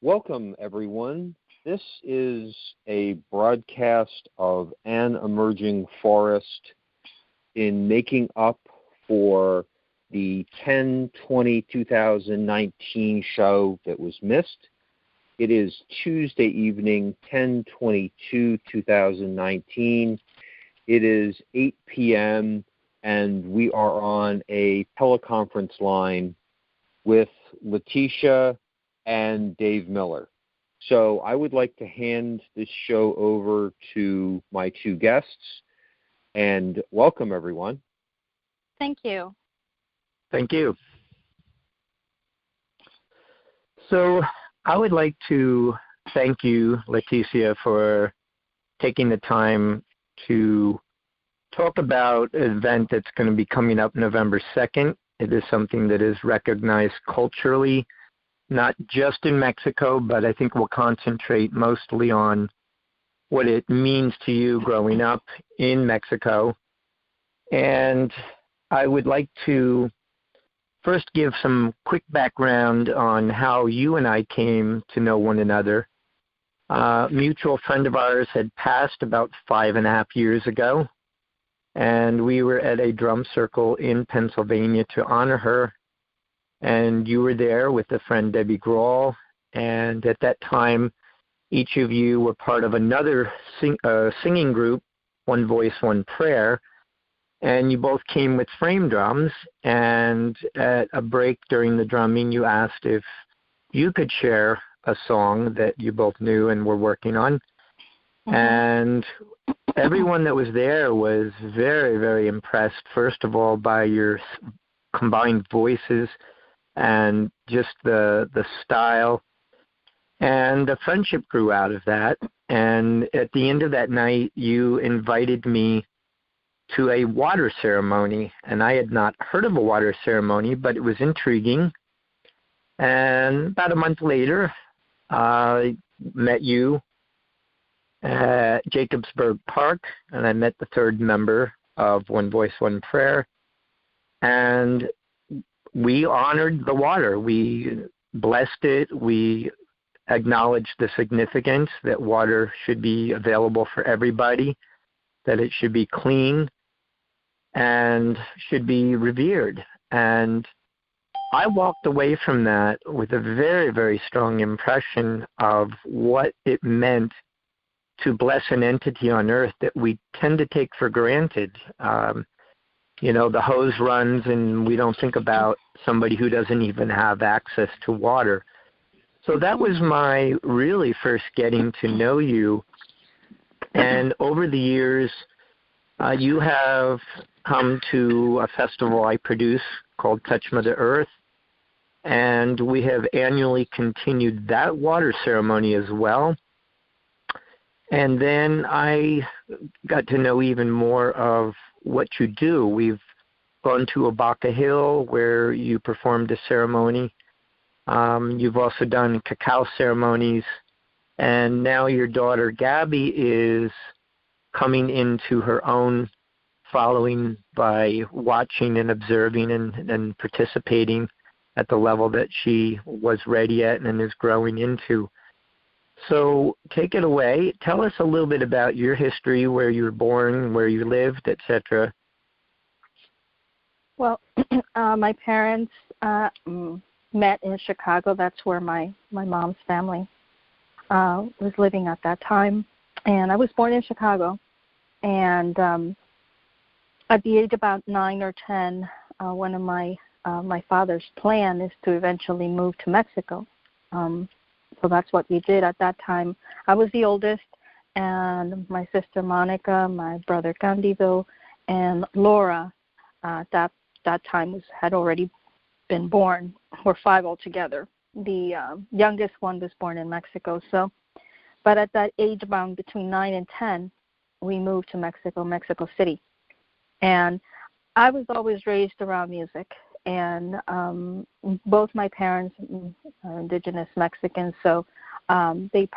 Welcome, everyone. This is a broadcast of An Emerging Forest in making up for the 10/20/2019 show that was missed. It is Tuesday evening, 10/22/2019. It is 8 p.m., and we are on a teleconference line with Leticia and Dave Miller. So I would like to hand this show over to my two guests, and welcome, everyone. Thank you. Thank you. So I would like to thank you, Leticia, for taking the time to talk about an event that's going to be coming up November 2nd. It is something that is recognized culturally, not just in Mexico, but I think we'll concentrate mostly on what it means to you growing up in Mexico. And I would like to first give some quick background on how you and I came to know one another. A mutual friend of ours had passed about 5.5 years ago, and we were at a drum circle in Pennsylvania to honor her. And you were there with a friend, Debbie Grohl, and at that time, each of you were part of another singing group, One Voice, One Prayer, and you both came with frame drums, and at a break during the drumming, you asked if you could share a song that you both knew and were working on. Mm-hmm. And everyone that was there was very, very impressed, first of all, by your combined voices and just the style. And the friendship grew out of that. And at the end of that night, you invited me to a water ceremony. And I had not heard of a water ceremony, but it was intriguing. And about a month later, I met you at Jacobsburg Park, and I met the third member of One Voice, One Prayer. And we honored the water. We blessed it. We acknowledged the significance that water should be available for everybody, that it should be clean and should be revered. And I walked away from that with a very, very strong impression of what it meant to bless an entity on earth that we tend to take for granted. The hose runs and we don't think about somebody who doesn't even have access to water. So that was my really first getting to know you. And over the years, you have come to a festival I produce called Touch Mother Earth. And we have annually continued that water ceremony as well. And then I got to know even more of what you do. We've gone to Abaca Hill where you performed a ceremony. You've also done cacao ceremonies. And now your daughter Gabby is coming into her own following by watching and observing and participating at the level that she was ready at and is growing into. So take it away. Tell us a little bit about your history, where you were born, where you lived, etc. Well, my parents met in Chicago. That's where my mom's family was living at that time. And I was born in Chicago. And at the age about 9 or 10, one of my father's plan is to eventually move to Mexico. So that's what we did at that time. I was the oldest, and my sister Monica, my brother Candido, and Laura at that time had already been born. We're 5 altogether. The youngest one was born in Mexico. But at that age, about between 9 and 10, we moved to Mexico City. And I was always raised around music. And both my parents are indigenous Mexicans, so they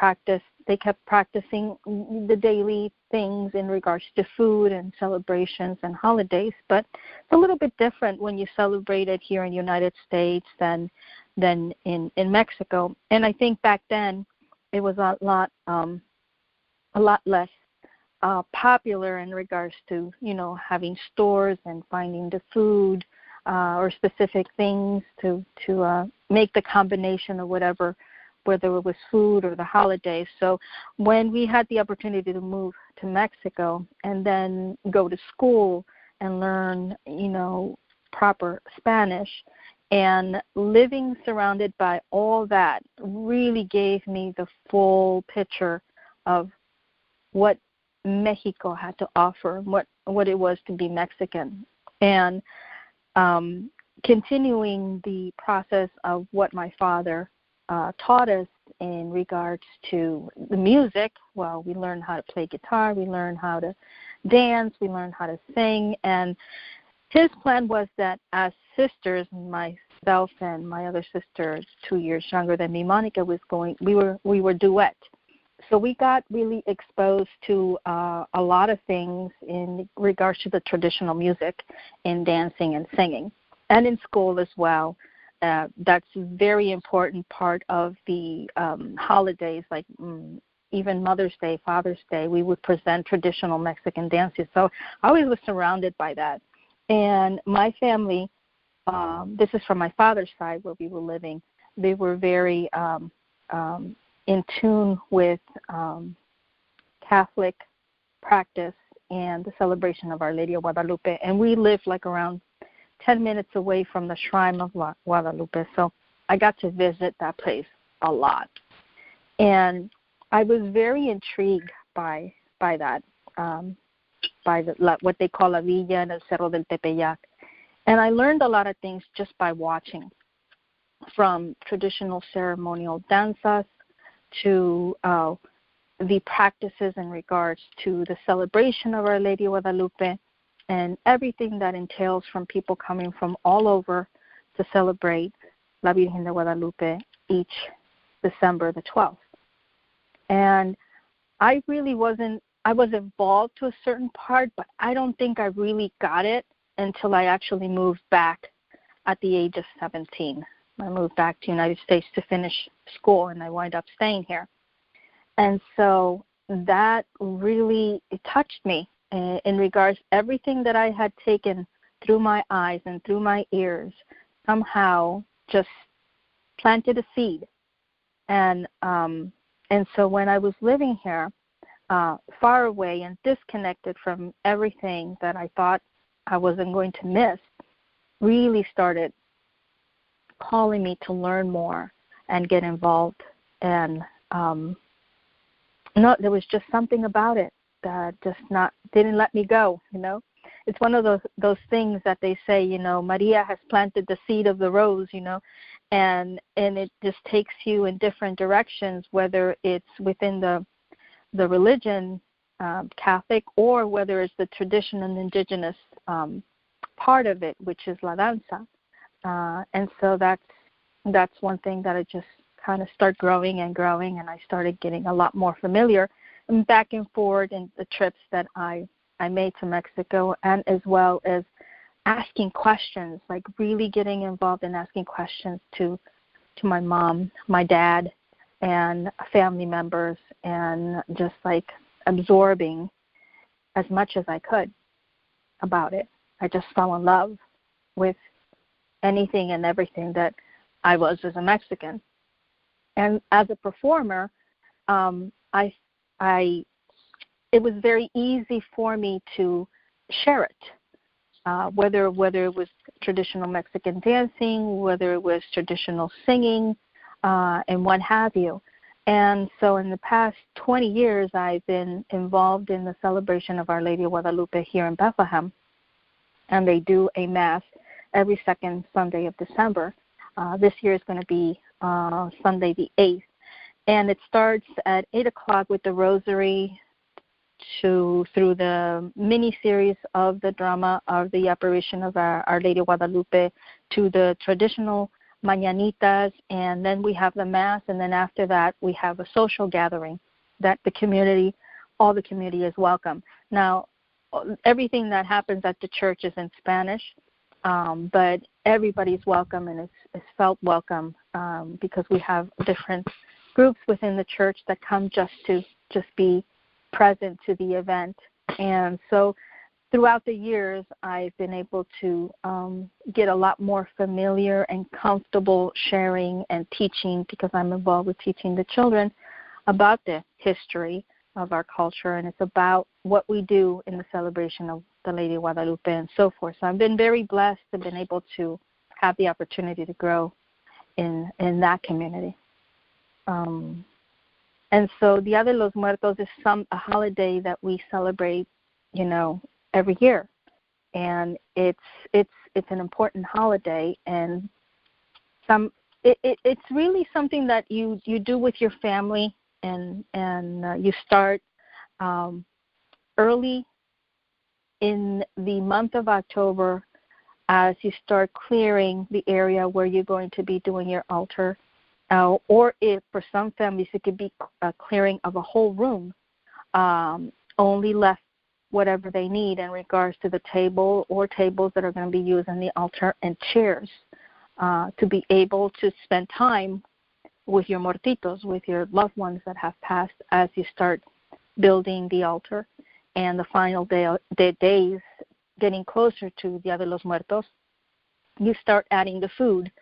kept practicing the daily things in regards to food and celebrations and holidays. But it's a little bit different when you celebrate it here in the United States than than in Mexico. And I think back then it was a lot less popular in regards to, having stores and finding the food or specific things to make the combination of whatever, whether it was food or the holidays. So when we had the opportunity to move to Mexico and then go to school and learn, proper Spanish, and living surrounded by all that really gave me the full picture of what Mexico had to offer, what it was to be Mexican. And continuing the process of what my father taught us in regards to the music. Well, we learned how to play guitar, we learned how to dance, we learned how to sing, and his plan was that as sisters, myself and my other sister, 2 years younger than me, Monica, we were duet. So we got really exposed to a lot of things in regards to the traditional music in dancing and singing, and in school as well. That's a very important part of the holidays, like even Mother's Day, Father's Day. We would present traditional Mexican dances. So I always was surrounded by that. And my family, this is from my father's side where we were living, they were very in tune with Catholic practice and the celebration of Our Lady of Guadalupe. And we lived like around 10 minutes away from the Shrine of Guadalupe. So I got to visit that place a lot. And I was very intrigued by that, by what they call La Villa and El Cerro del Tepeyac. And I learned a lot of things just by watching, from traditional ceremonial danzas to the practices in regards to the celebration of Our Lady of Guadalupe, and everything that entails from people coming from all over to celebrate La Virgen de Guadalupe each December the 12th. And I was involved to a certain part, but I don't think I really got it until I actually moved back at the age of 17. I moved back to the United States to finish school, and I wound up staying here. And so that really touched me in regards to everything that I had taken through my eyes and through my ears, somehow just planted a seed. And so when I was living here, far away and disconnected from everything that I thought I wasn't going to miss, really started calling me to learn more and get involved. And there was just something about it that just didn't let me go. It's one of those things that they say, Maria has planted the seed of the rose, and it just takes you in different directions, whether it's within the religion, Catholic, or whether it's the tradition and indigenous part of it, which is la danza. And so that's one thing that I just kind of started growing, and I started getting a lot more familiar, and back and forth in the trips that I made to Mexico, and as well as asking questions, like really getting involved in asking questions to my mom, my dad, and family members, and just like absorbing as much as I could about it. I just fell in love with anything and everything that I was as a Mexican. And as a performer, it was very easy for me to share it, whether it was traditional Mexican dancing, whether it was traditional singing, and what have you. And so in the past 20 years, I've been involved in the celebration of Our Lady of Guadalupe here in Bethlehem, and they do a Mass every second Sunday of December. This year is going to be Sunday the 8th, and it starts at 8 o'clock with the Rosary through the mini-series of the drama of the apparition of Our Lady of Guadalupe, to the traditional mañanitas, and then we have the Mass, and then after that we have a social gathering that all the community is welcome. Now, everything that happens at the church is in Spanish, but everybody's welcome, and it's felt welcome because we have different groups within the church that come just to be present to the event. And so throughout the years, I've been able to get a lot more familiar and comfortable sharing and teaching, because I'm involved with teaching the children about the history of our culture, and it's about what we do in the celebration of the Lady of Guadalupe and so forth. So I've been very blessed to have been able to have the opportunity to grow in that community. And so Dia de los Muertos is a holiday that we celebrate, every year, and it's an important holiday, and it's really something that you do with your family, and you start early in the month of October as you start clearing the area where you're going to be doing your altar, or if for some families it could be a clearing of a whole room, only left whatever they need in regards to the table or tables that are going to be used in the altar, and chairs to be able to spend time with your muertitos, with your loved ones that have passed, as you start building the altar. And the final days, getting closer to Dia de los Muertos, you start adding the food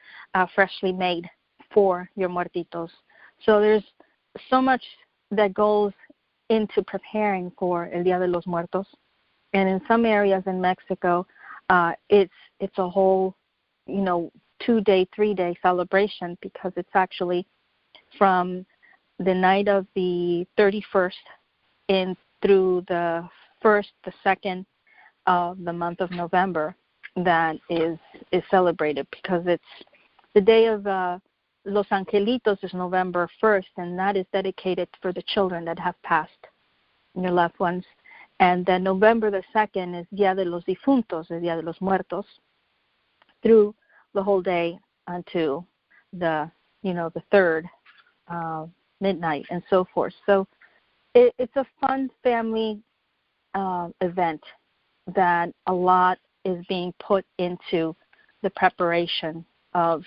freshly made for your muertitos. So there's so much that goes into preparing for El Dia de los Muertos. And in some areas in Mexico, it's a whole, 2-day, 3-day celebration, because it's actually from the night of the 31st in through the 1st, the 2nd of the month of November that is celebrated, because it's the day of Los Angelitos is November 1st, and that is dedicated for the children that have passed, your loved ones. And then November the 2nd is Dia de los Difuntos, the Dia de los Muertos, through the whole day until the 3rd, midnight, and so forth. So it's a fun family event that a lot is being put into the preparation of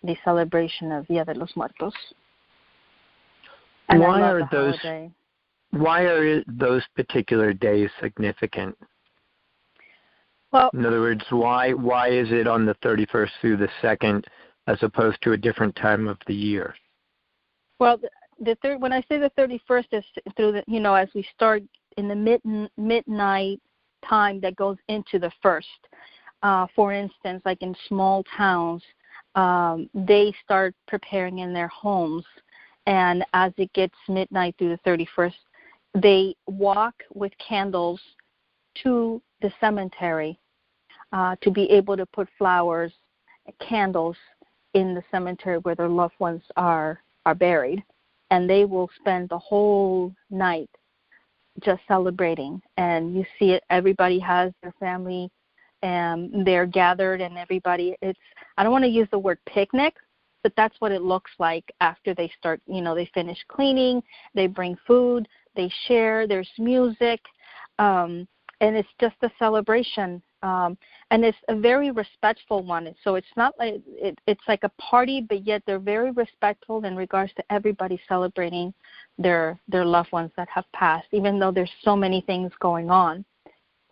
the celebration of Dia de los Muertos. And why are those particular days significant? Well, in other words, why is it on the 31st through the 2nd as opposed to a different time of the year? Well, when I say the 31st is through the, as we start in the midnight time that goes into the 1st. For instance, like in small towns, they start preparing in their homes, and as it gets midnight through the 31st, they walk with candles to the cemetery to be able to put flowers, candles in the cemetery where their loved ones are buried, and they will spend the whole night just celebrating. And you see it, everybody has their family, and they're gathered, and everybody, I don't want to use the word picnic, but that's what it looks like after they start, they finish cleaning, they bring food, they share, there's music, and it's just a celebration. And it's a very respectful one. So it's not like it's like a party, but yet they're very respectful in regards to everybody celebrating their loved ones that have passed, even though there's so many things going on.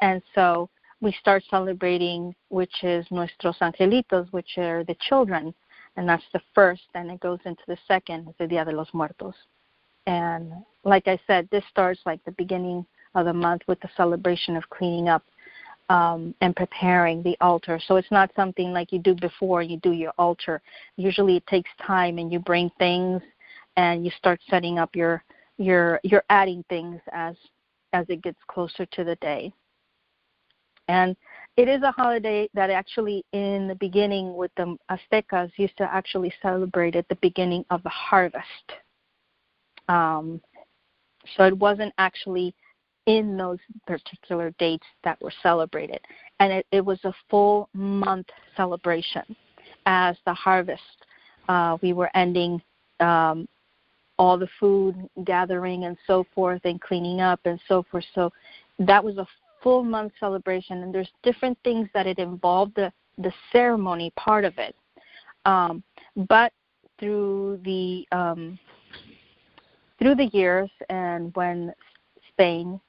And so we start celebrating, which is Nuestros Angelitos, which are the children, and that's the 1st, and it goes into the 2nd, it's the Dia de los Muertos. And like I said, this starts like the beginning of the month with the celebration of cleaning up and preparing the altar. So it's not something like you do before you do your altar. Usually it takes time, and you bring things and you start setting up you're adding things as it gets closer to the day. And it is a holiday that actually in the beginning with the Aztecas used to actually celebrate at the beginning of the harvest. So it wasn't actually in those particular dates that were celebrated. And it was a full month celebration as the harvest. We were ending all the food gathering and so forth, and cleaning up and so forth. So that was a full month celebration, and there's different things that it involved, the ceremony part of it. But through the years, and when Spain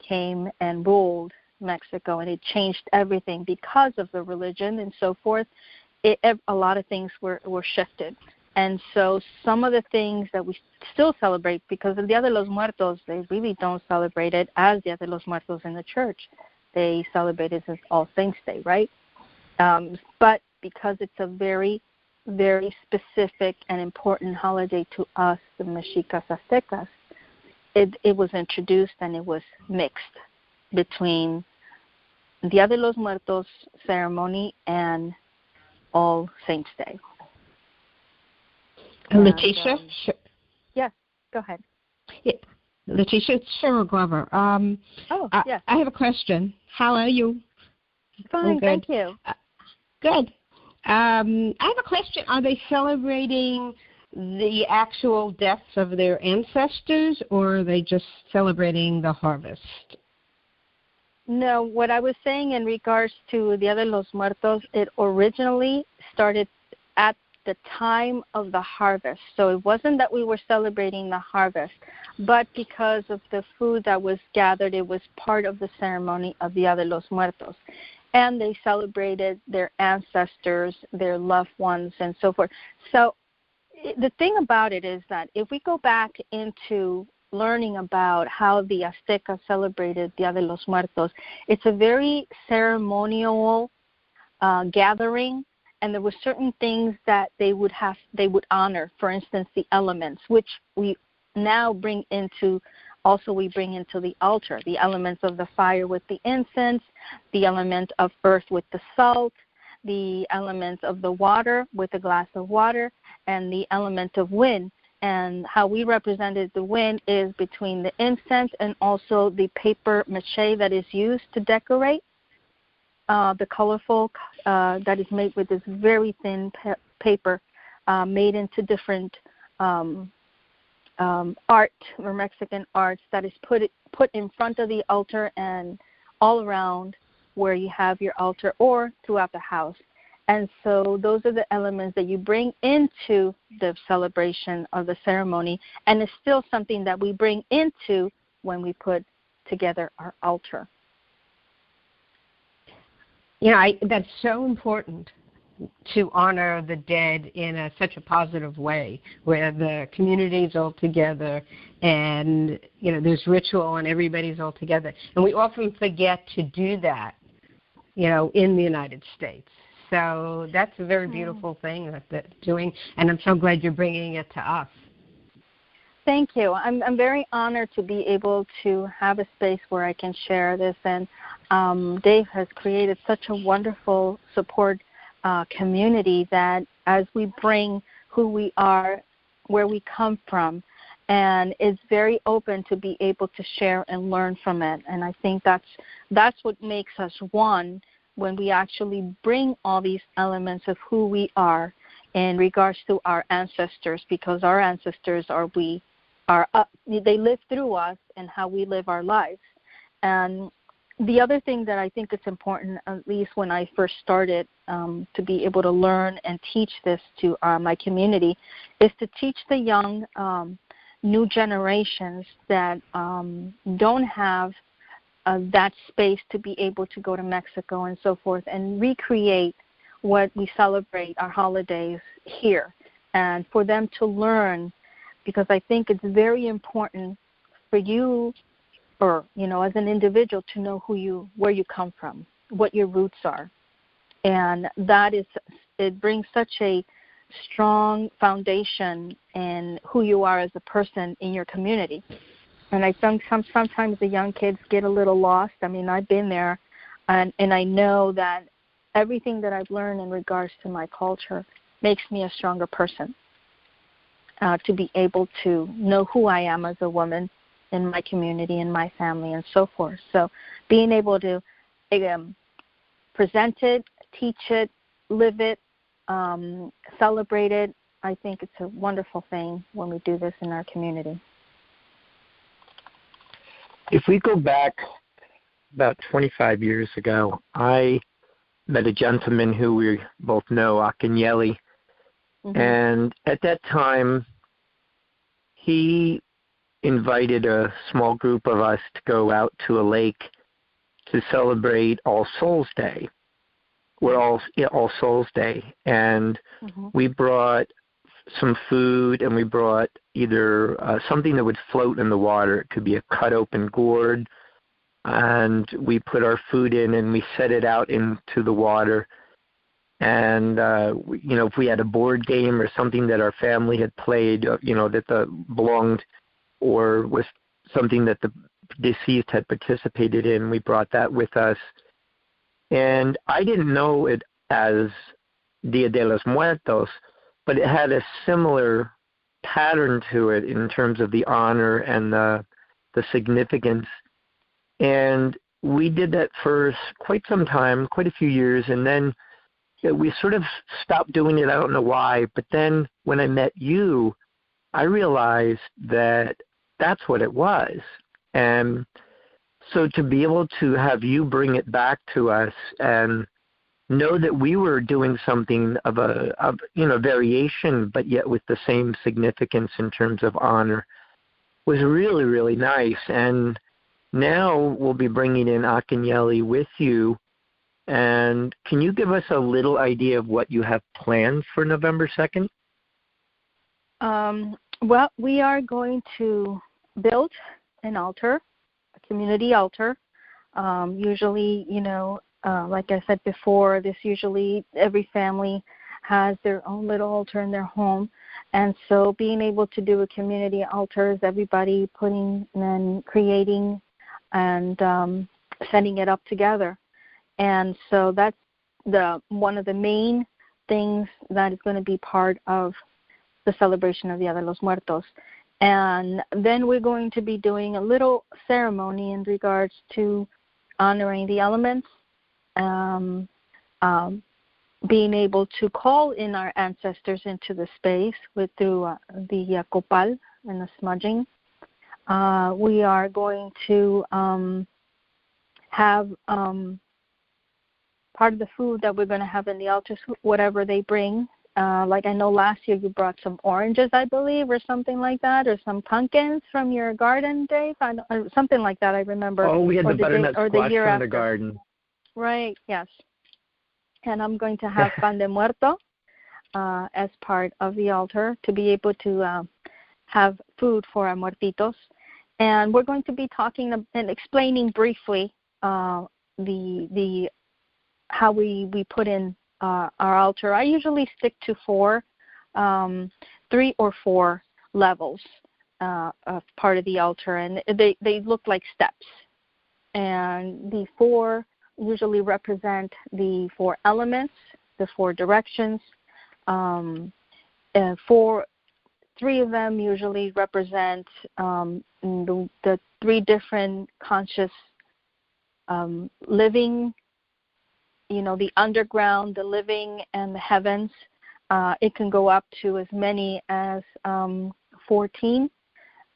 came and ruled Mexico, and it changed everything because of the religion and so forth, a lot of things were shifted. And so some of the things that we still celebrate, because the Dia de los Muertos, they really don't celebrate it as Dia de los Muertos in the church. They celebrate it as All Saints Day, right? But because it's a very, very specific and important holiday to us, the Mexicas Aztecas, it was introduced and it was mixed between Dia de los Muertos ceremony and All Saints Day. Leticia? Yes, go ahead. Yeah. Leticia, it's Cheryl Glover. Yes. I have a question. How are you? Fine, thank you. Good. I have a question. Are they celebrating the actual deaths of their ancestors, or are they just celebrating the harvest? No, what I was saying in regards to Dia de los Muertos, it originally started at the time of the harvest. So it wasn't that we were celebrating the harvest, but because of the food that was gathered, it was part of the ceremony of Dia de los Muertos. And they celebrated their ancestors, their loved ones, and so forth. So the thing about it is that if we go back into learning about how the Azteca celebrated Dia de los Muertos, it's a very ceremonial gathering, and there were certain things that they would honor. For instance, the elements, which we now bring into the altar, the elements of the fire with the incense, the element of earth with the salt, the element of the water with a glass of water, and the element of wind. And how we represented the wind is between the incense and also the paper mache that is used to decorate, the colorful that is made with this very thin paper, made into different art or Mexican arts that is put in front of the altar and all around where you have your altar or throughout the house. And so those are the elements that you bring into the celebration of the ceremony, and it's still something that we bring into when we put together our altar. That's so important to honor the dead in such a positive way, where the community's all together and, there's ritual and everybody's all together. And we often forget to do that, in the United States. So that's a very beautiful thing that they're doing, and I'm so glad you're bringing it to us. Thank you. I'm very honored to be able to have a space where I can share this, and Dave has created such a wonderful support community that as we bring who we are, where we come from, and is very open to be able to share and learn from it. And I think that's what makes us one, when we actually bring all these elements of who we are in regards to our ancestors, because our ancestors they live through us and how we live our lives. And the other thing that I think is important, at least when I first started to be able to learn and teach this to my community, is to teach the young new generations that don't have that space to be able to go to Mexico and so forth and recreate what we celebrate, our holidays here, and for them to learn, because I think it's very important for you, or as an individual, to know where you come from, what your roots are, and it brings such a strong foundation in who you are as a person in your community. And I think sometimes the young kids get a little lost. I mean, I've been there, and I know that everything that I've learned in regards to my culture makes me a stronger person, to be able to know who I am as a woman in my community, in my family, and so forth. So being able to present it, teach it, live it, celebrate it, I think it's a wonderful thing when we do this in our community. If we go back about 25 years ago, I met a gentleman who we both know, Akinyele And at that time, he invited a small group of us to go out to a lake to celebrate All Souls Day, or All Souls Day. And we brought some food, and we brought either something that would float in the water. It could be a cut open gourd, and we put our food in and we set it out into the water. And if we had a board game or something that our family had played, that belonged or was something that the deceased had participated in, we brought that with us. And I didn't know it as Dia de los Muertos, but it had a similar pattern to it in terms of the honor and the significance. And we did that for quite some time, quite a few years, and then we sort of stopped doing it. I don't know why, but then when I met you, I realized that that's what it was. And so to be able to have you bring it back to us and know that we were doing something of variation, but yet with the same significance in terms of honor, was really, really nice. And now we'll be bringing in Akinyele with you. And can you give us a little idea of what you have planned for November 2nd? Well, we are going to build an altar, a community altar. Usually, like I said before, usually every family has their own little altar in their home. And so being able to do a community altar is everybody putting and creating and setting it up together. And so that's one of the main things that is going to be part of the celebration of Dia de los Muertos. And then we're going to be doing a little ceremony in regards to honoring the elements, being able to call in our ancestors into the space through the copal and the smudging. We are going to have part of the food that we're going to have in the altars, whatever they bring. Like I know last year you brought some oranges, I believe, or something like that, or some pumpkins from your garden, Dave. Something like that, I remember. Oh, we had the butternut squash from after. the garden. Right, yes. And I'm going to have pan de muerto as part of the altar to be able to have food for our muertitos. And we're going to be talking and explaining briefly the how we put in our altar. I usually stick to 3 or 4 levels of part of the altar, and they look like steps. And the 4 usually represent the 4 elements, the 4 directions. 3 of them usually represent the 3 different conscious living, the underground, the living, and the heavens. It can go up to as many as 14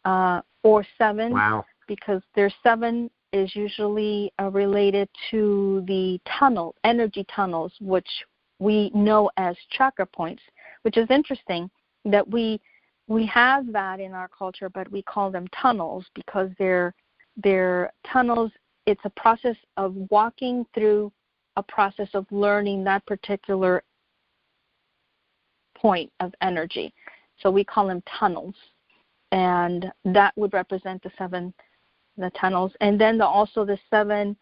or 7. Wow. Because there's 7 is usually related to the energy tunnels, which we know as chakra points, which is interesting that we have that in our culture, but we call them tunnels because they're tunnels. It's a process of walking through a process of learning that particular point of energy. So we call them tunnels. And that would represent the 7 tunnels. And then also the 7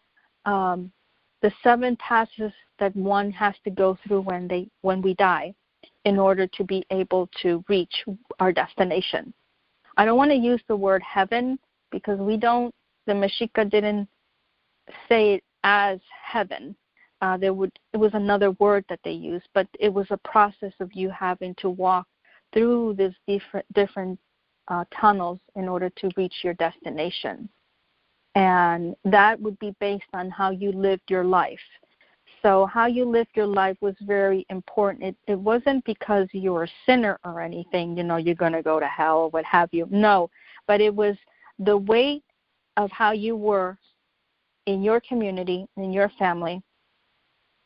passes that one has to go through when we die in order to be able to reach our destination. I don't want to use the word heaven because the Mexica didn't say it as heaven. It was another word that they used, but it was a process of you having to walk through these different tunnels in order to reach your destination. And that would be based on how you lived your life. So how you lived your life was very important. It wasn't because you were a sinner or anything, you're going to go to hell or what have you. No, but it was the weight of how you were in your community, in your family.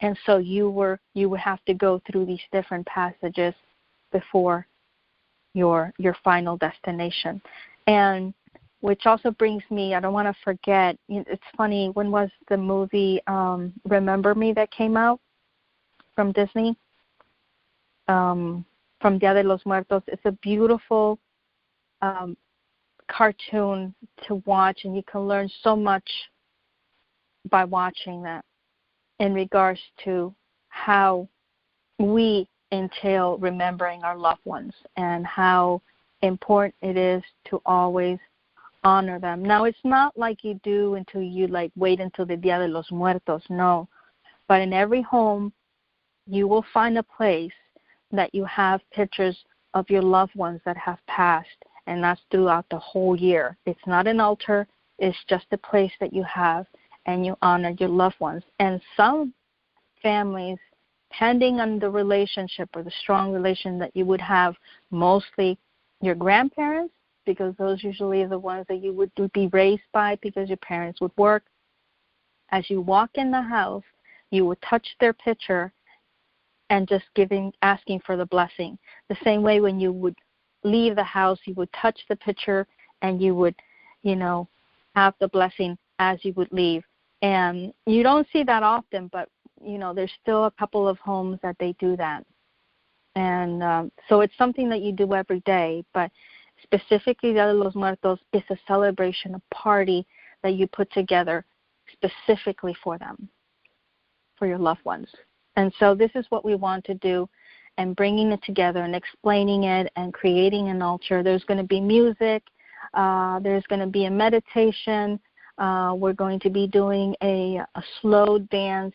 And so you would have to go through these different passages before your final destination. And which also brings me, I don't want to forget, it's funny, when was the movie Remember Me that came out from Disney? From Dia de los Muertos. It's a beautiful cartoon to watch, and you can learn so much by watching that in regards to how we entail remembering our loved ones and how important it is to always honor them. Now, it's not like you do until you wait until the Dia de los Muertos, no. But in every home, you will find a place that you have pictures of your loved ones that have passed, and that's throughout the whole year. It's not an altar, it's just a place that you have, and you honor your loved ones. And some families, depending on the relationship or the strong relation that you would have, mostly your grandparents, because those usually are the ones that you would be raised by because your parents would work. As you walk in the house, you would touch their picture and just asking for the blessing. The same way when you would leave the house, you would touch the picture and you would, have the blessing as you would leave. And you don't see that often, but, there's still a couple of homes that they do that. And so it's something that you do every day, but specifically Dia de los Muertos is a celebration, a party that you put together specifically for them, for your loved ones. And so this is what we want to do, and bringing it together and explaining it and creating an altar. There's going to be music. There's going to be a meditation. We're going to be doing a slow dance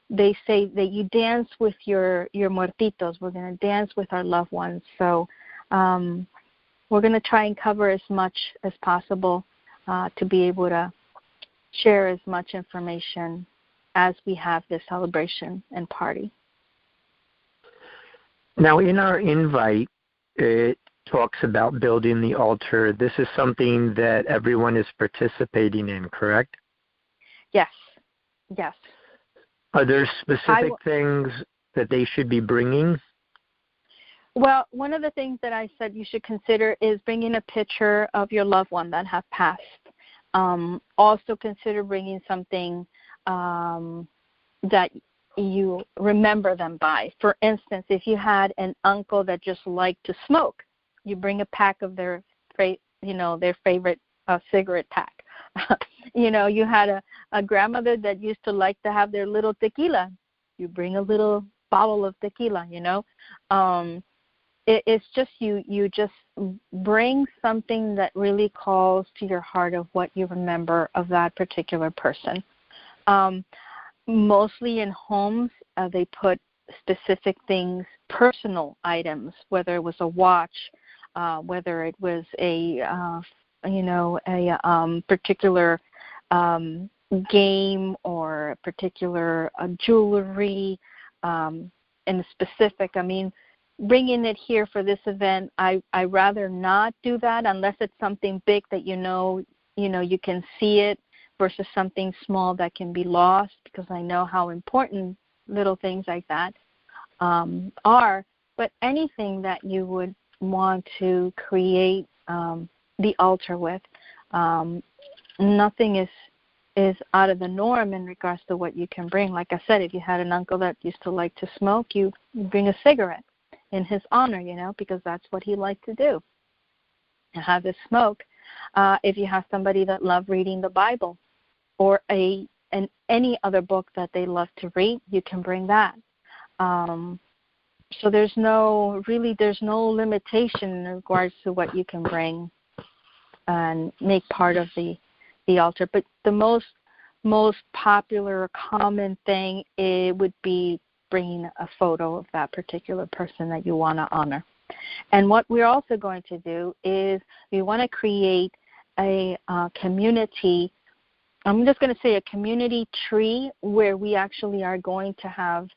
they say that you dance with your muertitos. We're going to dance with our loved ones. So we're going to try and cover as much as possible to be able to share as much information as we have this celebration and party. Now, in our invite, it talks about building the altar. This is something that everyone is participating in, correct? Yes. Are there specific things that they should be bringing? Well, one of the things that I said you should consider is bringing a picture of your loved one that have passed. Also consider bringing something that you remember them by. For instance, if you had an uncle that just liked to smoke, you bring a pack of their favorite cigarette pack. You had a grandmother that used to like to have their little tequila. You bring a little bottle of tequila. It's just you just bring something that really calls to your heart of what you remember of that particular person. Mostly in homes, they put specific things, personal items, whether it was a watch, whether it was a particular game or a particular jewelry, and specific. I mean, bringing it here for this event, I rather not do that unless it's something big that you can see it, versus something small that can be lost, because I know how important little things like that are. But anything that you would want to create the altar with, nothing is out of the norm in regards to what you can bring. Like I said, if you had an uncle that used to like to smoke, you bring a cigarette in his honor, because that's what he liked to do, and have this smoke. If you have somebody that loved reading the Bible or any other book that they love to read, you can bring that. So there's no limitation in regards to what you can bring and make part of the altar. But the most popular or common thing, it would be bringing a photo of that particular person that you want to honor. And what we're also going to do is we want to create a community. I'm just going to say a community tree where we actually are going to have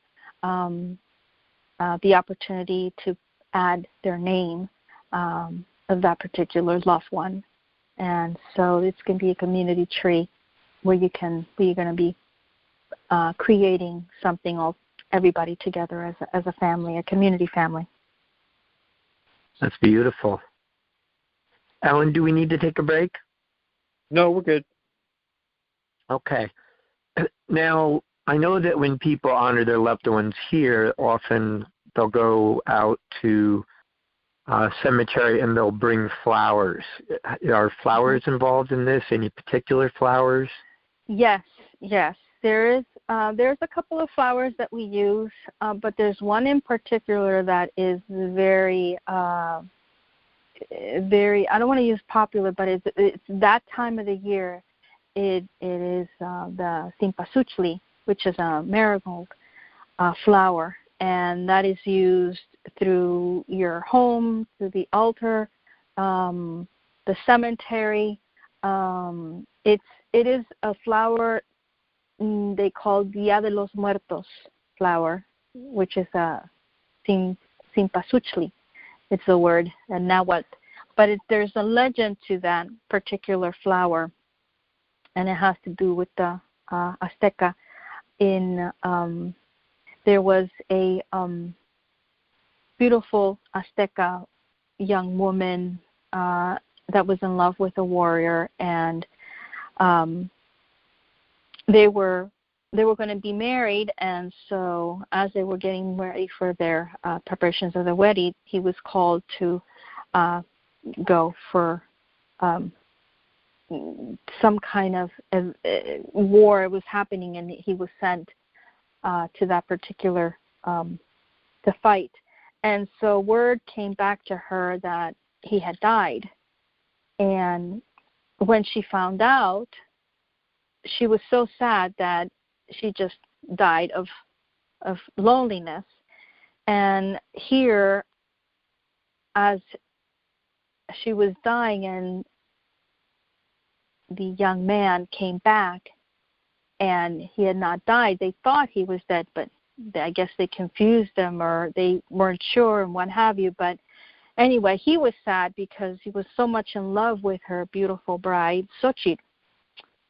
the opportunity to add their name of that particular loved one. And so it's going to be a community tree where you're going to be creating something, all everybody together as a family, a community family. That's beautiful. Alan, do we need to take a break? No, we're good. Okay. Now, I know that when people honor their loved ones here, often they'll go out to a cemetery and they'll bring flowers. Are flowers involved in this? Any particular flowers? Yes. There's a couple of flowers that we use, but there's one in particular that is very, very. I don't want to use popular, but it's that time of the year. It is the cempasúchil, which is a marigold flower, and that is used through your home, through the altar, the cemetery. It is a flower they call Dia de los Muertos flower, which is a cempasúchil. It's the word and Nahuatl. But there's a legend to that particular flower, and it has to do with the Azteca. There was a beautiful Azteca young woman that was in love with a warrior, and they were going to be married, and so as they were getting ready for their preparations of the wedding, he was called to go for some kind of war was happening, and he was sent to that particular to fight. And so word came back to her that he had died, and when she found out, she was so sad that she just died of loneliness. And here, as she was dying and the young man came back and he had not died, they thought he was dead, but I guess they confused him or they weren't sure and what have you. But anyway, he was sad because he was so much in love with her beautiful bride, Xochitl.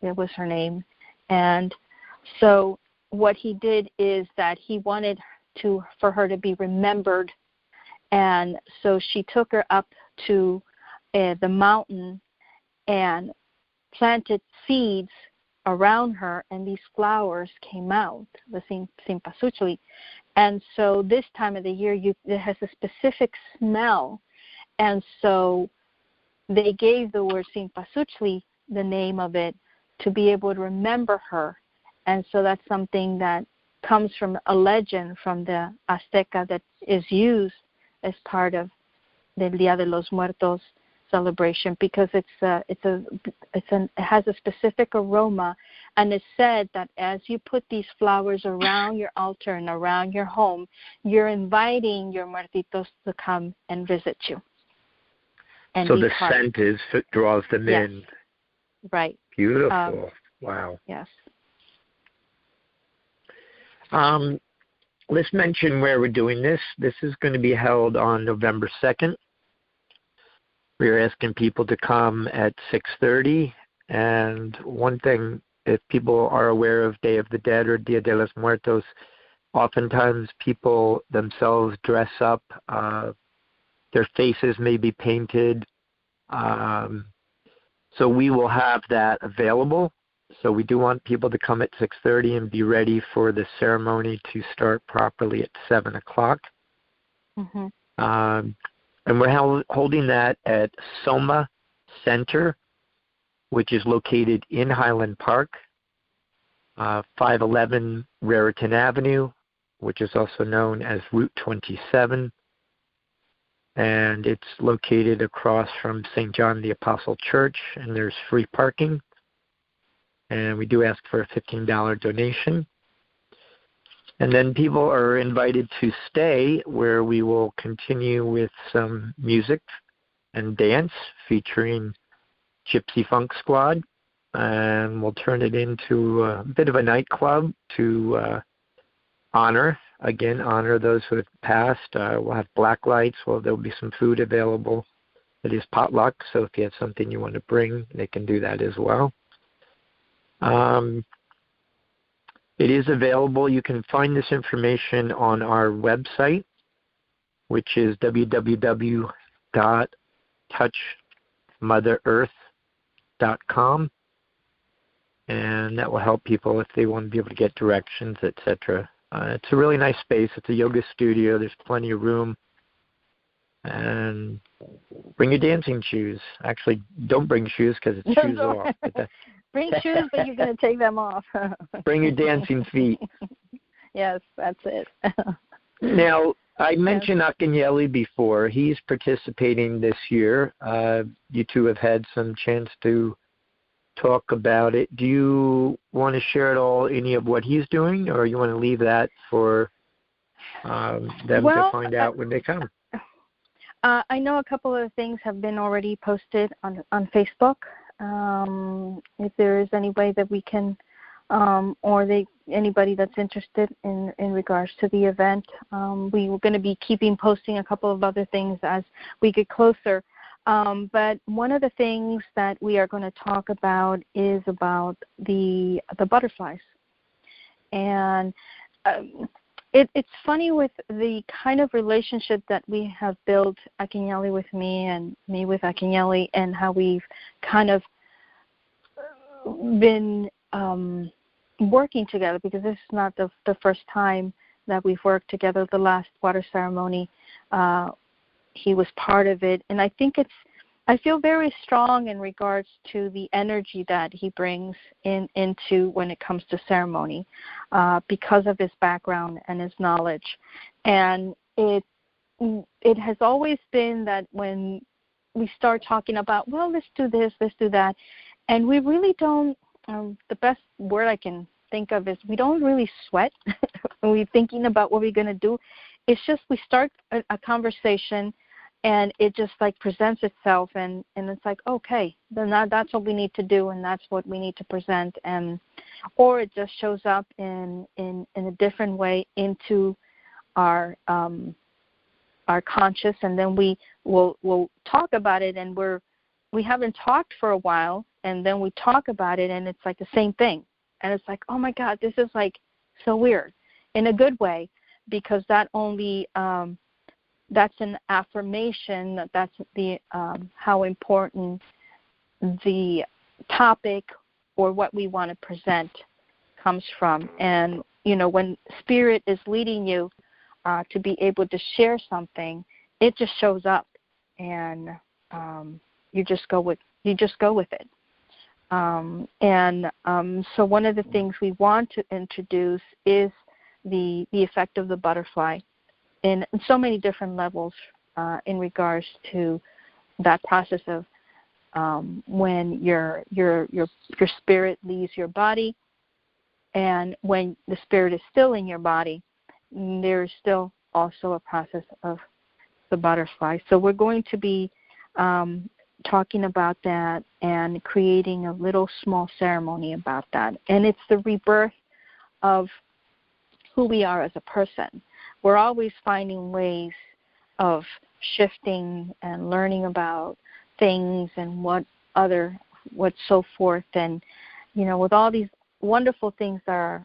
It was her name. And so what he did is that he wanted for her to be remembered. And so she took her up to the mountain and planted seeds around her, and these flowers came out, the cempasúchil. And so this time of the year, it has a specific smell. And so they gave the word cempasúchil, the name of it, to be able to remember her. And so that's something that comes from a legend from the Azteca that is used as part of the Dia de los Muertos celebration, because it has a specific aroma, and it's said that as you put these flowers around your altar and around your home, you're inviting your muertitos to come and visit you. And so the scent draws them in. Right. Beautiful. Wow. Yes. Let's mention where we're doing this. This is going to be held on November 2nd. We're asking people to come at 6:30. And one thing, if people are aware of Day of the Dead or Dia de los Muertos, oftentimes people themselves dress up. Their faces may be painted. So we will have that available. So we do want people to come at 6:30 and be ready for the ceremony to start properly at 7 o'clock. Mm-hmm. And we're holding that at Soma Center, which is located in Highland Park, 511 Raritan Avenue, which is also known as Route 27. And it's located across from St. John the Apostle Church, and there's free parking. And we do ask for a $15 donation. And then people are invited to stay, where we will continue with some music and dance featuring Gypsy Funk Squad. And we'll turn it into a bit of a nightclub to honor those who have passed. We'll have black lights. There'll be some food available. It is potluck, so if you have something you want to bring, they can do that as well. It is available. You can find this information on our website, which is www.aztecamusic.org. www.touchmotherearth.com, and that will help people if they want to be able to get directions, etc. It's a really nice space. It's a yoga studio. There's plenty of room. And bring your dancing shoes. Actually, don't bring shoes because it's shoes off. Bring shoes, but you're going to take them off. Bring your dancing feet. Yes, that's it. Now, I mentioned Akinyele before. He's participating this year. You two have had some chance to talk about it. Do you want to share at all any of what he's doing, or you want to leave that for them to find out when they come? I know a couple of things have been already posted on Facebook. If there is any way that we can, anybody that's interested in regards to the event, we were going to be posting a couple of other things as we get closer. But one of the things that we are going to talk about is about the butterflies, and it's funny with the kind of relationship that we have built, Akinyele with me and me with Akinyele, and how we've kind of been working together, because this is not the first time that we've worked together. The last water ceremony, he was part of it, and I feel very strong in regards to the energy that he brings into when it comes to ceremony, because of his background and his knowledge. And it has always been that when we start talking about, well, let's do this, let's do that, and we really don't, the best word I can think of is we don't really sweat when we're thinking about what we're going to do. It's just we start a conversation, and it just like presents itself, and it's like, okay, then that's what we need to do, and that's what we need to present, or it just shows up in a different way into our conscious, and then we'll talk about it, and we haven't talked for a while, and then we talk about it, and it's like the same thing, and it's like, oh my God, this is like so weird in a good way, because that only that's an affirmation that's the how important the topic or what we want to present comes from. And when Spirit is leading you to be able to share something, it just shows up, and you just go with it. So one of the things we want to introduce is the effect of the butterfly in so many different levels in regards to that process of when your spirit leaves your body, and when the spirit is still in your body, there's still also a process of the butterfly. So we're going to be talking about that and creating a little small ceremony about that. And it's the rebirth of who we are as a person. We're always finding ways of shifting and learning about things and what's so forth, and with all these wonderful things that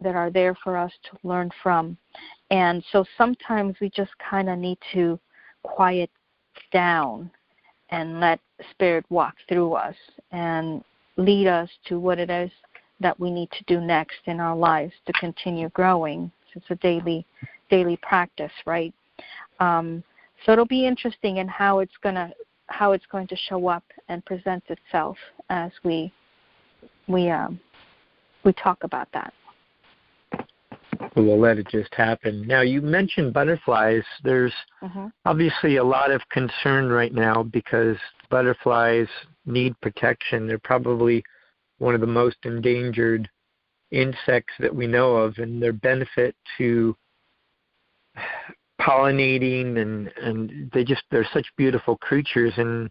are there for us to learn from. And so sometimes we just kind of need to quiet down and let Spirit walk through us and lead us to what it is that we need to do next in our lives to continue growing. It's a daily practice, right? So it'll be interesting in how it's going to show up and present itself as we talk about that. We'll let it just happen. Now, you mentioned butterflies. There's obviously a lot of concern right now because butterflies need protection. They're probably one of the most endangered insects that we know of, and their benefit to pollinating, and they're such beautiful creatures. And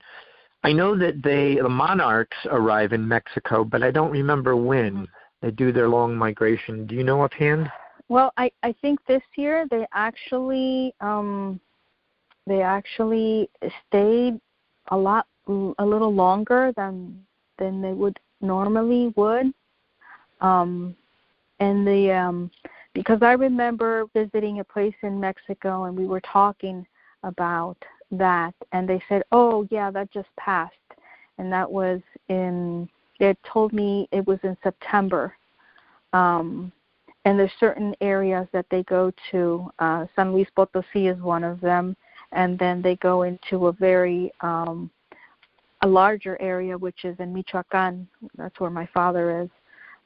I know that the monarchs arrive in Mexico, but I don't remember when they do their long migration. Do you know offhand? Well, I think this year they actually stayed a little longer than they would normally would. Because I remember visiting a place in Mexico, and we were talking about that, and they said, oh, yeah, that just passed. And that was they told me it was in September. And there's certain areas that they go to. San Luis Potosí is one of them. And then they go into a very a larger area, which is in Michoacán. That's where my father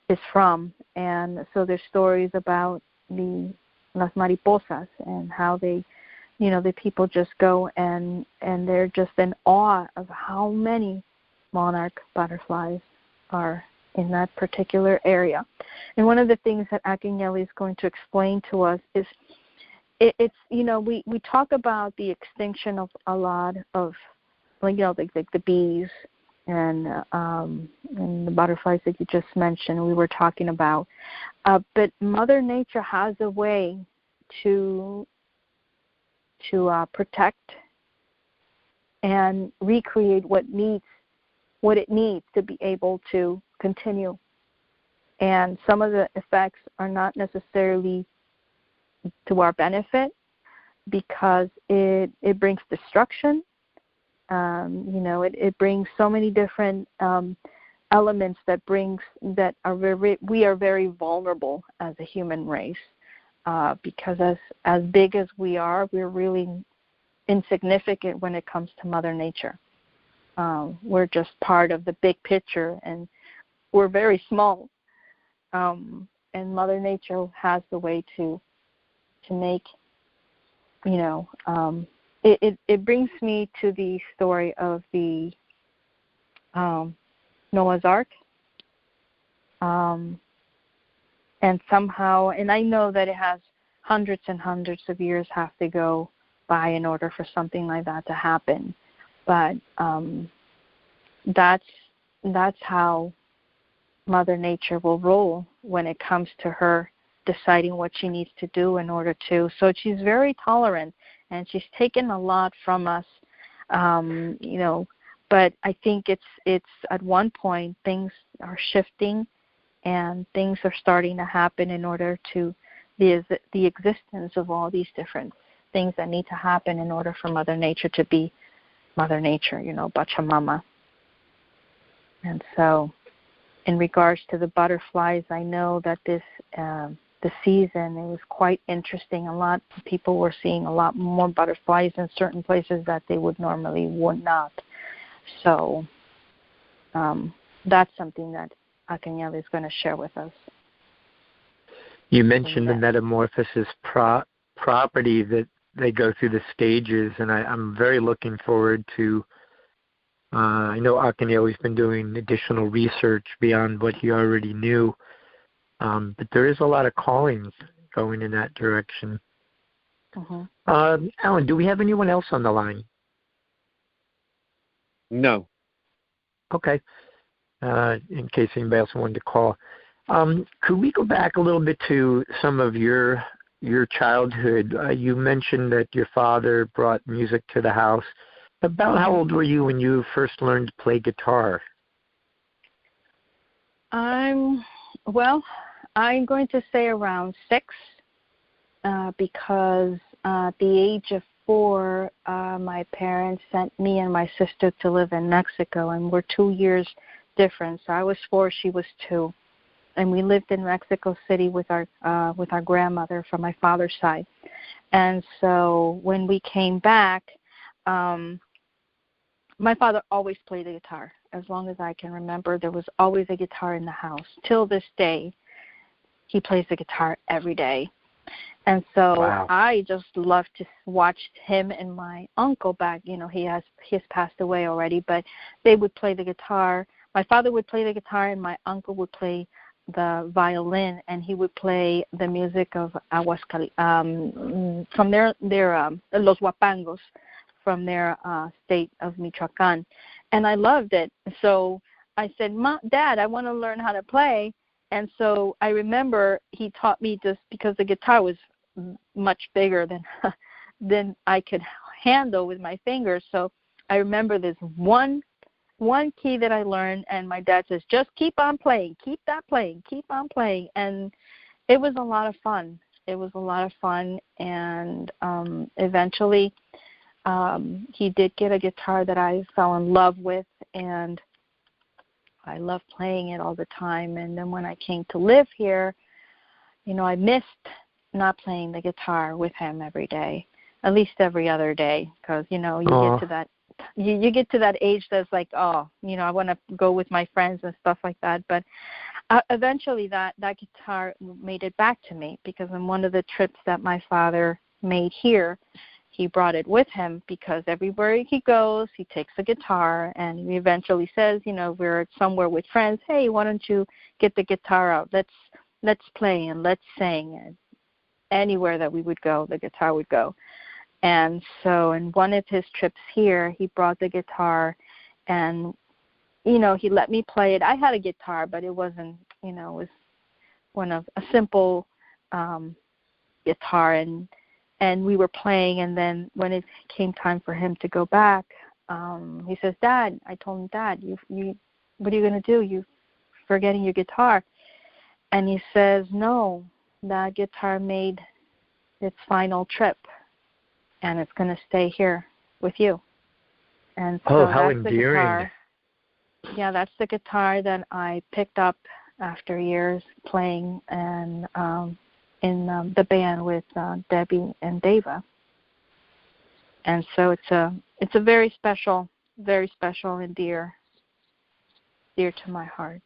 is from. And so there's stories about las mariposas and how they, the people just go and they're just in awe of how many monarch butterflies are in that particular area. And one of the things that Akinyele is going to explain to us is it's we talk about the extinction of a lot of like the bees and the butterflies that you just mentioned. We were talking about, but Mother Nature has a way to protect and recreate what it needs to be able to continue. And some of the effects are not necessarily to our benefit because it brings destruction. It brings so many different elements that are we are very vulnerable as a human race because as big as we are, we're really insignificant when it comes to Mother Nature. We're just part of the big picture, and we're very small. And Mother Nature has the way to make, it brings me to the story of the Noah's Ark. And somehow, and I know that it has hundreds and hundreds of years have to go by in order for something like that to happen. But that's how Mother Nature will roll when it comes to her deciding what she needs to do in order to. So she's very tolerant, and she's taken a lot from us, but I think it's at one point things are shifting and things are starting to happen in order to the existence of all these different things that need to happen in order for Mother Nature to be Mother Nature, Pachamama. And so in regards to the butterflies, I know that the season, it was quite interesting. A lot of people were seeing a lot more butterflies in certain places that they would not. So that's something that Akinyele is going to share with us. You mentioned the metamorphosis property that they go through the stages, and I'm very looking forward to I know Akinyele's been doing additional research beyond what he already knew, but there is a lot of callings going in that direction. Mm-hmm. Alan, do we have anyone else on the line? No. Okay. In case anybody else wanted to call. Could we go back a little bit to some of your childhood? You mentioned that your father brought music to the house. About how old were you when you first learned to play guitar? I'm going to say around 6, because at the age of 4, my parents sent me and my sister to live in Mexico, and we're 2 years difference. I was 4, she was 2, and we lived in Mexico City with our grandmother from my father's side. And so when we came back, my father always played the guitar. As long as I can remember, there was always a guitar in the house. Till this day, he plays the guitar every day. And so wow. I just love to watch him and my uncle back. He has passed away already, but they would play the guitar. My father would play the guitar, and my uncle would play the violin, and he would play the music of from their Los Huapangos, from their state of Michoacán. And I loved it. So I said, Dad, I want to learn how to play. And so I remember he taught me, just because the guitar was much bigger than I could handle with my fingers. So I remember this one key that I learned, and my dad says, just keep on playing, keep on playing. And it was a lot of fun. And eventually he did get a guitar that I fell in love with, and I loved playing it all the time. And then when I came to live here, I missed not playing the guitar with him every day, at least every other day, because, get to that you get to that age that's like, I want to go with my friends and stuff like that. But eventually that guitar made it back to me, because in one of the trips that my father made here, he brought it with him, because everywhere he goes, he takes a guitar, and he eventually says, we're somewhere with friends, hey, why don't you get the guitar out? Let's play and let's sing. And anywhere that we would go, the guitar would go. And so in one of his trips here, he brought the guitar, and, he let me play it. I had a guitar, but it wasn't, it was one of a simple guitar, and we were playing, and then when it came time for him to go back, he says, Dad, I told him, Dad, you what are you going to do? You're forgetting your guitar. And he says, no, that guitar made its final trip, and it's going to stay here with you. And so how that's endearing. The guitar. Yeah, that's the guitar that I picked up after years playing and in the band with Debbie and Deva. And so it's a very special and dear to my heart.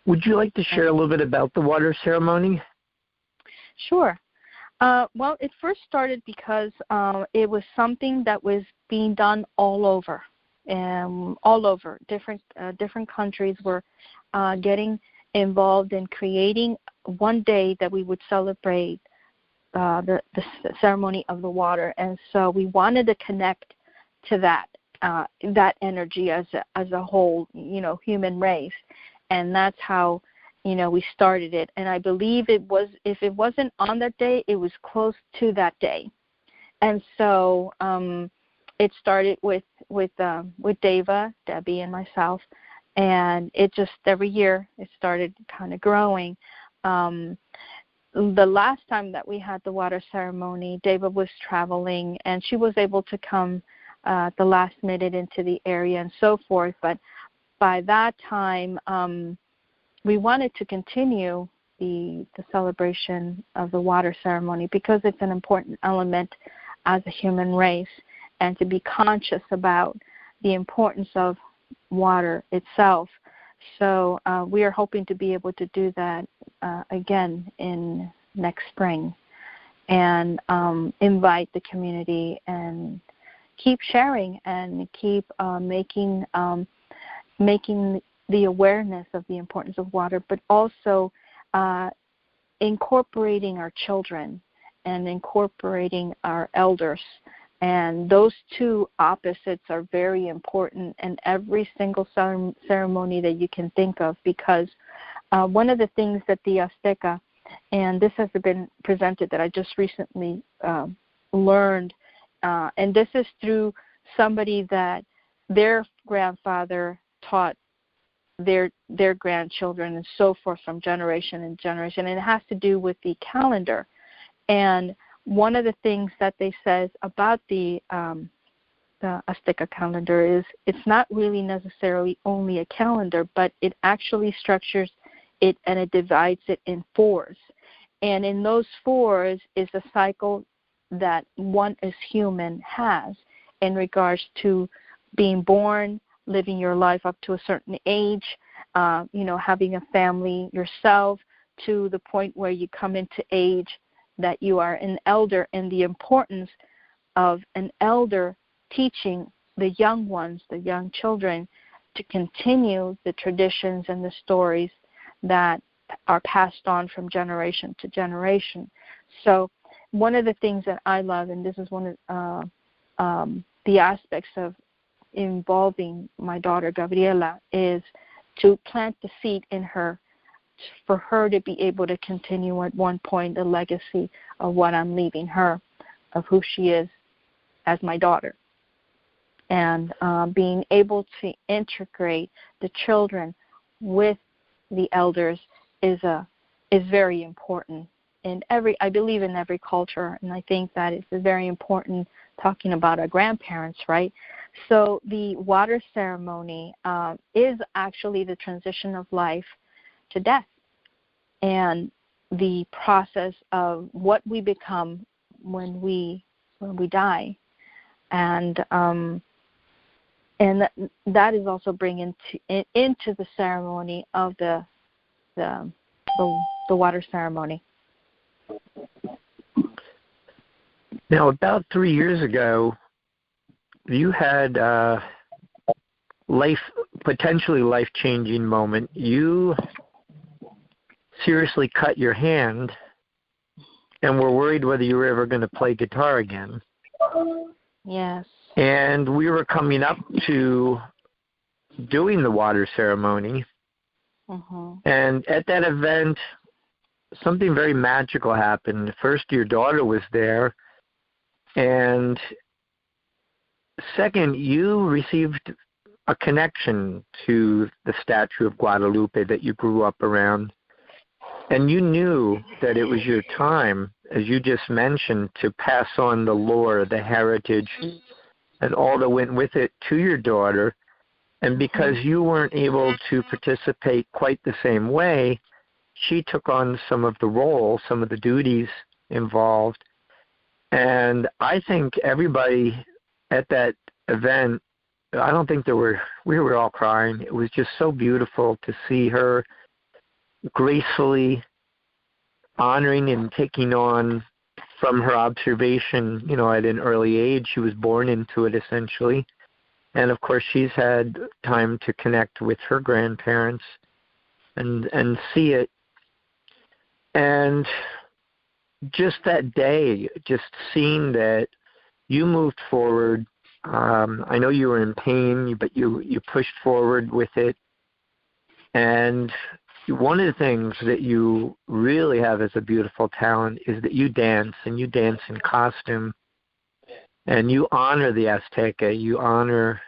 Would you like to share a little bit about the water ceremony? Sure. Well, it first started because it was something that was being done all over. Different countries were getting involved in creating one day that we would celebrate the ceremony of the water. And so we wanted to connect to that energy as a whole, human race. And that's how, we started it. And I believe if it wasn't on that day, it was close to that day. And so it started with Deva, Debbie, and myself. And it just, every year, it started kind of growing. The last time that we had the water ceremony, Deva was traveling, and she was able to come at the last minute into the area and so forth. But by that time, we wanted to continue the celebration of the water ceremony, because it's an important element as a human race, and to be conscious about the importance of water itself. So we are hoping to be able to do that again in next spring, and invite the community and keep sharing and keep making the awareness of the importance of water, but also incorporating our children and incorporating our elders. And those two opposites are very important in every single ceremony that you can think of, because one of the things that the Azteca, and this has been presented that I just recently learned, and this is through somebody that their grandfather taught their grandchildren and so forth from generation and generation, and it has to do with the calendar. And one of the things that they says about the Azteca calendar is it's not really necessarily only a calendar, but it actually structures it and it divides it in fours. And in those fours is a cycle that one as human has in regards to being born, living your life up to a certain age, having a family yourself, to the point where you come into age that you are an elder, and the importance of an elder teaching the young ones, the young children, to continue the traditions and the stories that are passed on from generation to generation. So one of the things that I love, and this is one of the aspects of involving my daughter Gabriela, is to plant the seed in her for her to be able to continue at one point the legacy of what I'm leaving her, of who she is as my daughter. And being able to integrate the children with the elders is very important I believe in every culture, and I think that it's very important talking about our grandparents, right? So the water ceremony is actually the transition of life to death, and the process of what we become when we die, and that is also bringing into the ceremony of the water ceremony. Now, about 3 years ago, you had a potentially life-changing moment. You seriously cut your hand and were worried whether you were ever going to play guitar again. Yes. And we were coming up to doing the water ceremony. Mm-hmm. And at that event, something very magical happened. First, your daughter was there. And second, you received a connection to the statue of Guadalupe that you grew up around. And you knew that it was your time, as you just mentioned, to pass on the lore, the heritage, and all that went with it to your daughter. And because you weren't able to participate quite the same way, she took on some of the role, some of the duties involved. And I think everybody at that event, I don't think we were all crying. It was just so beautiful to see her gracefully honoring and taking on from her observation, at an early age. She was born into it, essentially. And, of course, she's had time to connect with her grandparents and see it. And just that day, just seeing that you moved forward, I know you were in pain, but you pushed forward with it. And one of the things that you really have as a beautiful talent is that you dance, and you dance in costume, and you honor the Azteca, you honor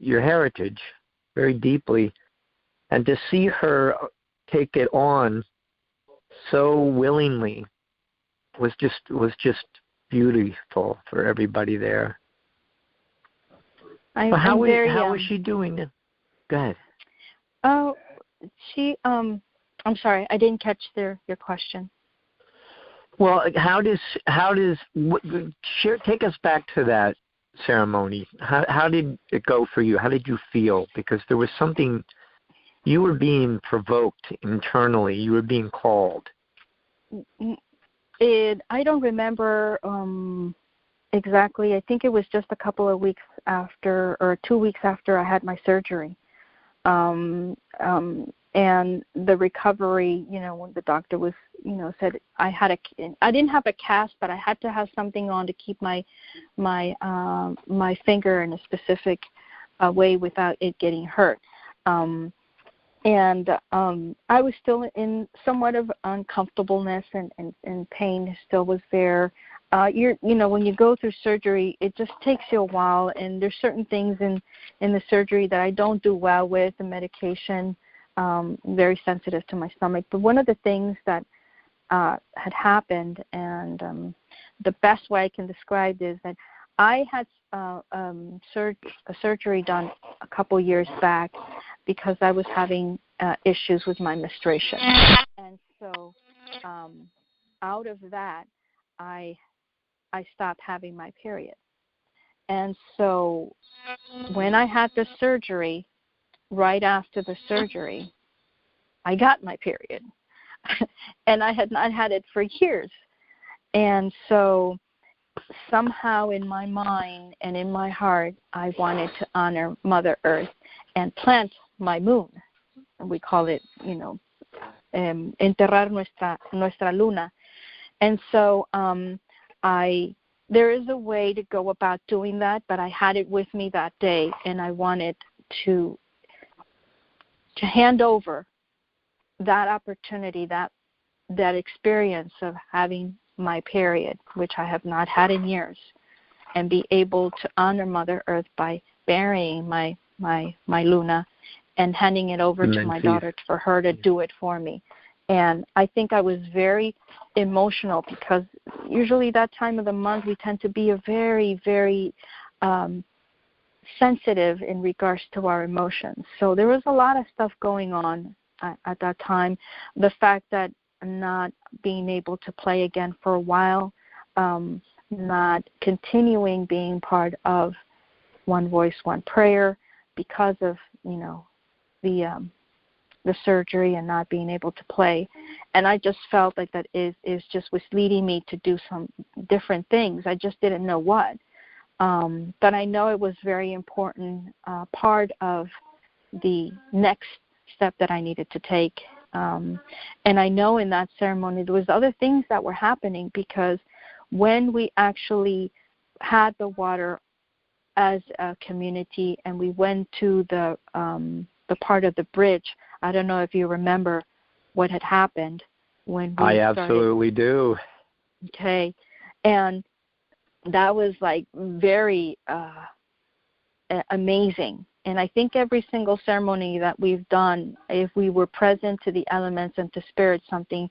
your heritage very deeply. And to see her take it on so willingly was just beautiful for everybody there. How was she doing? Go ahead. Oh, she. I'm sorry, I didn't catch your question. Well, take us back to that ceremony. How did it go for you? How did you feel? Because there was something, you were being provoked internally. You were being called. I don't remember exactly. I think it was just a couple of weeks after, or 2 weeks after I had my surgery. And the recovery, when the doctor was, said I didn't have a cast, but I had to have something on to keep my finger in a specific way without it getting hurt. And I was still in somewhat of uncomfortableness, and pain still was there. When you go through surgery, it just takes you a while, and there's certain things in the surgery that I don't do well with, the medication, very sensitive to my stomach. But one of the things that had happened, and the best way I can describe is that I had a surgery done a couple years back because I was having issues with my menstruation. And so out of that, I stopped having my period. And so when I had the surgery, right after the surgery, I got my period. And I had not had it for years. And so somehow in my mind and in my heart, I wanted to honor Mother Earth and plant my moon. We call it, enterrar nuestra luna. And so there is a way to go about doing that, but I had it with me that day, and I wanted to hand over that opportunity, that experience of having my period, which I have not had in years, and be able to honor Mother Earth by burying my Luna and handing it over to my daughter for her to do it for me. And I think I was very emotional because usually that time of the month we tend to be a very, very sensitive in regards to our emotions. So there was a lot of stuff going on at that time. The fact that I'm not being able to play again for a while, not continuing being part of One Voice, One Prayer because of, the surgery and not being able to play. And I just felt like that is just was leading me to do some different things. I just didn't know what. But I know it was very important part of the next step that I needed to take. And I know in that ceremony there was other things that were happening, because when we actually had the water as a community and we went to the part of the bridge, I don't know if you remember what had happened when we I absolutely do. Okay. And that was like very amazing. And I think every single ceremony that we've done, if we were present to the elements and to spirit, something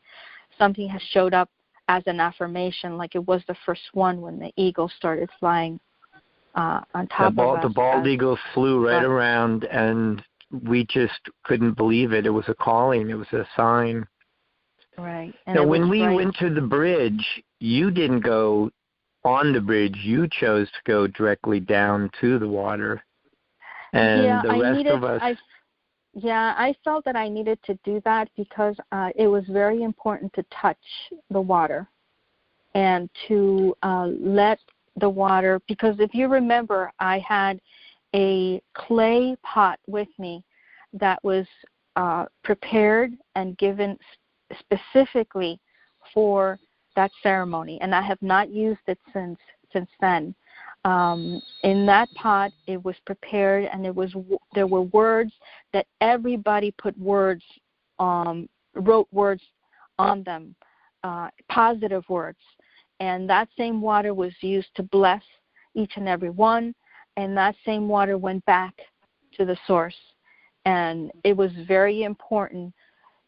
has showed up as an affirmation, like it was the first one when the eagle started flying on top of us. The bald eagle flew right around, and we just couldn't believe it. It was a calling. It was a sign. Right. And now, when we went to the bridge, you didn't go on the bridge. You chose to go directly down to the water. And the rest of us... I felt that I needed to do that because it was very important to touch the water and to let the water, because if you remember, I had a clay pot with me that was prepared and given specifically for that ceremony, and I have not used it since then. In that pot, it was prepared, and there were words that everybody put wrote words on them, positive words, and that same water was used to bless each and every one, and that same water went back to the source. And it was very important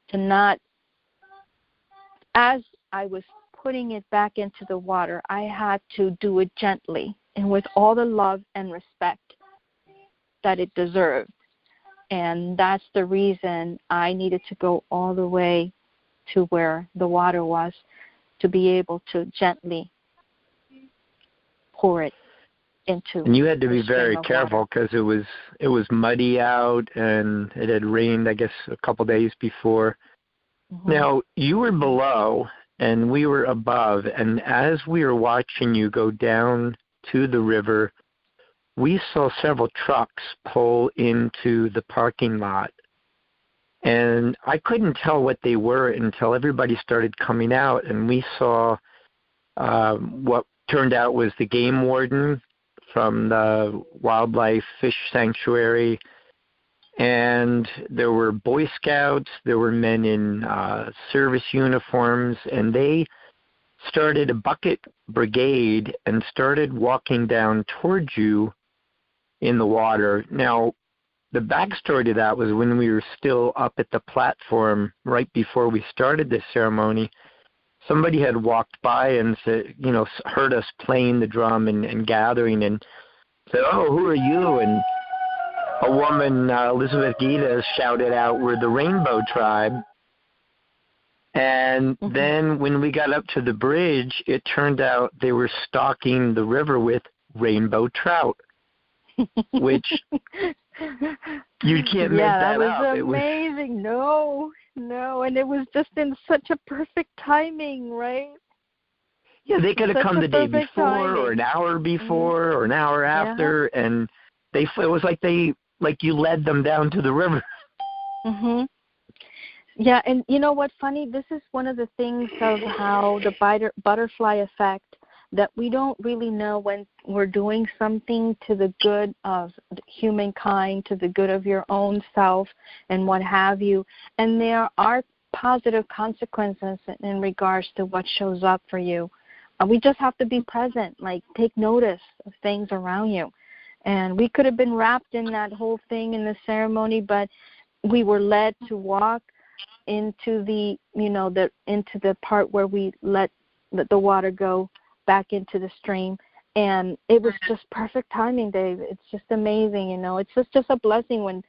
to not, as I was putting it back into the water, I had to do it gently and with all the love and respect that it deserved. And that's the reason I needed to go all the way to where the water was, to be able to gently pour it into. And you had to be very careful because it was muddy out, and it had rained, I guess, a couple days before. Mm-hmm. Now, you were below and we were above, and as we were watching you go down to the river, we saw several trucks pull into the parking lot. And I couldn't tell what they were until everybody started coming out, and we saw what turned out was the game warden from the Wildlife Fish Sanctuary, and there were Boy Scouts, there were men in service uniforms, and they started a bucket brigade and started walking down towards you in the water. Now, the backstory to that was when we were still up at the platform right before we started this ceremony, somebody had walked by and said, heard us playing the drum and gathering, and said, "Oh, who are you?" And a woman, Elizabeth Gita, shouted out, "We're the Rainbow Tribe." And then when we got up to the bridge, it turned out they were stocking the river with rainbow trout, which you can't make that up. That was amazing. No, and it was just in such a perfect timing, right? Yeah, they could have come the day before or an hour before or an hour after, and it was like you led them down to the river. Mhm. Yeah, and you know what, funny? This is one of the things of how the butterfly effect, that we don't really know when we're doing something to the good of humankind, to the good of your own self and what have you. And there are positive consequences in regards to what shows up for you. We just have to be present, like take notice of things around you. And we could have been wrapped in that whole thing in the ceremony, but we were led to walk into the into the part where we let the water go back into the stream. And it was just perfect timing, Dave. It's just amazing, It's just a blessing when,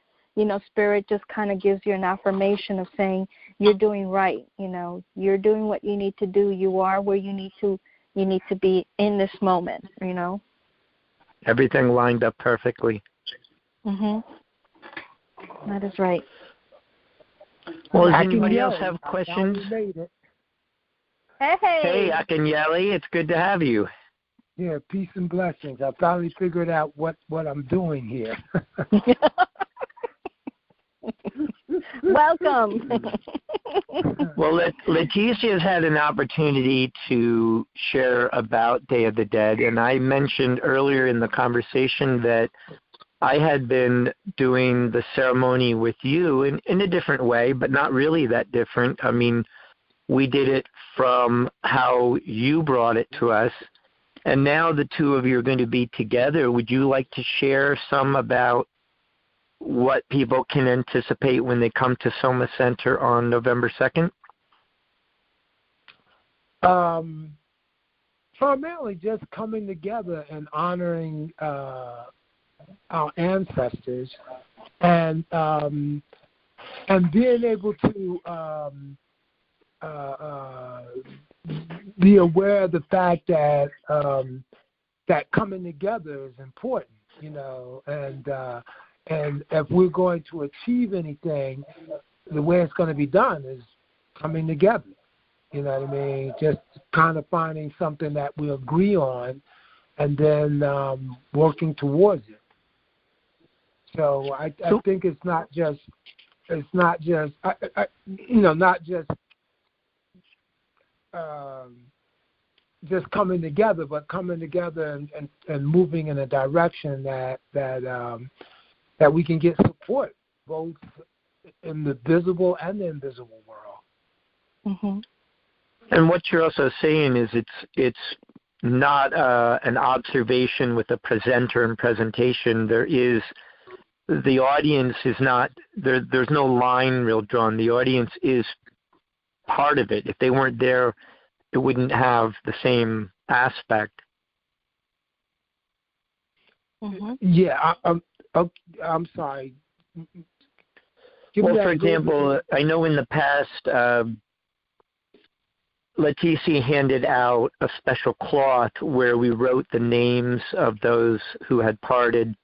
Spirit just kind of gives you an affirmation of saying you're doing right. You're doing what you need to do. You are where you need to be in this moment. Everything lined up perfectly. Mhm. That is right. Well, does anybody else have questions? Hey, Akinyele, it's good to have you. Yeah, peace and blessings. I finally figured out what I'm doing here. Welcome. Well, Leticia's had an opportunity to share about Day of the Dead, and I mentioned earlier in the conversation that I had been doing the ceremony with you in a different way, but not really that different. I mean, we did it from how you brought it to us. And now the two of you are going to be together. Would you like to share some about what people can anticipate when they come to Soma Center on November 2nd? Primarily just coming together and honoring our ancestors and being able to be aware of the fact that that coming together is important, and if we're going to achieve anything, the way it's going to be done is coming together. You know what I mean? Just kind of finding something that we agree on, and then working towards it. So I think it's not just just coming together, but coming together and moving in a direction that we can get support both in the visible and the invisible world. Mm-hmm. And what you're also saying is it's not an observation with a presenter and presentation. The audience is not there. There's no line real drawn. The audience is part of it. If they weren't there, it wouldn't have the same aspect. Mm-hmm. Yeah, I'm sorry. Well, for example, I know in the past, Leticia handed out a special cloth where we wrote the names of those who had parted,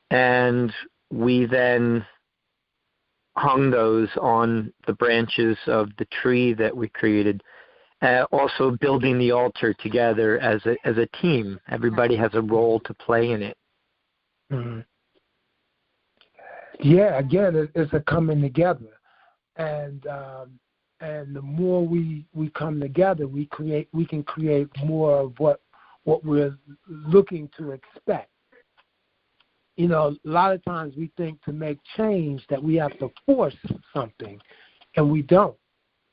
and we then hung those on the branches of the tree that we created. Also building the altar together as a team. Everybody has a role to play in it. Mm-hmm. Yeah, again, it's a coming together, and the more we come together, we can create more of what we're looking to expect. You know, a lot of times we think to make change that we have to force something, and we don't.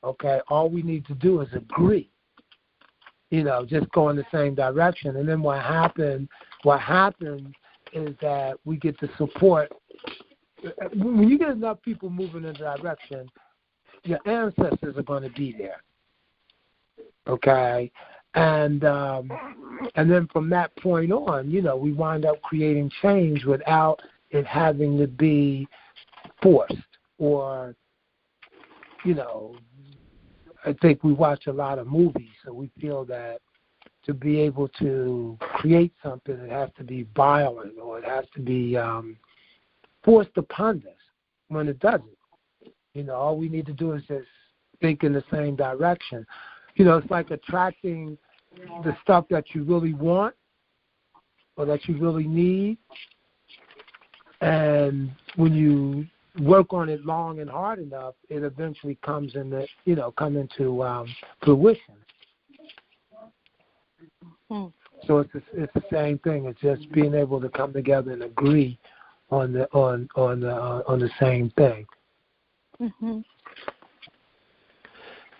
Okay, all we need to do is agree. Just go in the same direction, and then what happens is that we get the support. When you get enough people moving in the direction, your ancestors are going to be there. Okay, and then from that point on, we wind up creating change without it having to be forced or, I think we watch a lot of movies, so we feel that to be able to create something, it has to be violent or it has to be forced upon us when it doesn't. All we need to do is just think in the same direction. It's like attracting the stuff that you really want or that you really need. And when you work on it long and hard enough, it eventually comes into fruition. Hmm. So it's the same thing. It's just being able to come together and agree on the same thing. Mm-hmm.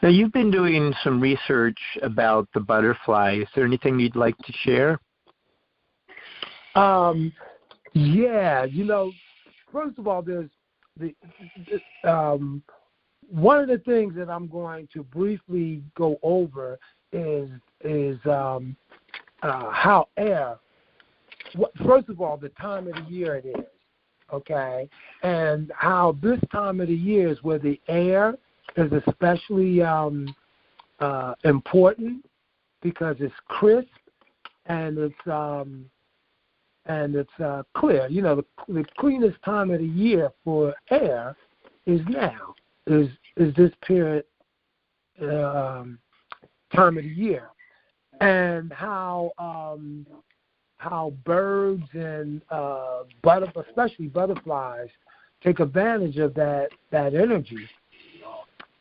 Now, you've been doing some research about the butterfly. Is there anything you'd like to share? Yeah, first of all, there's one of the things that I'm going to briefly go over is how air. First of all, the time of the year it is, okay, and how this time of the year is where the air is especially important because it's crisp and it's clear. You know, the cleanest time of the year for air is now. Is this period time of the year, and how birds and especially butterflies take advantage of that energy,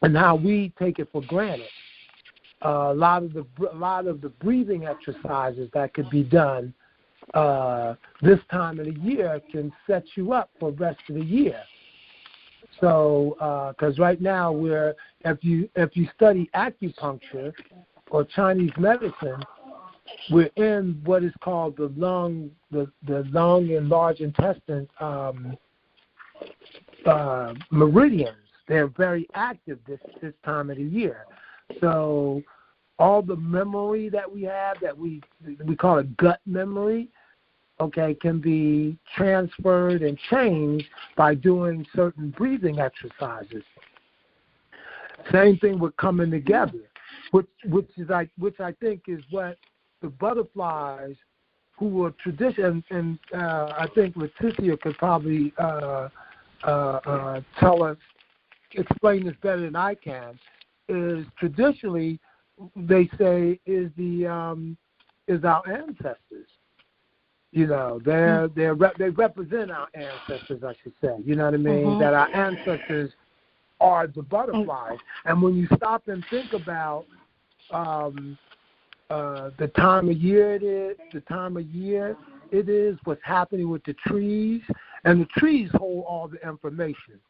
and how we take it for granted. A lot of the breathing exercises that could be done this time of the year can set you up for the rest of the year. So, because right now if you study acupuncture or Chinese medicine, we're in what is called the lung and large intestine meridians. They're very active this time of the year. So, all the memory that we have, that we call it gut memory, okay, can be transferred and changed by doing certain breathing exercises. Same thing with coming together, which I think is what the butterflies who were tradition, and I think Leticia could probably explain this better than I can. Is traditionally they say is our ancestors. You know, they represent our ancestors, I should say. You know what I mean? Mm-hmm. That our ancestors are the butterflies. And when you stop and think about the time of year it is, what's happening with the trees, and the trees hold all the information.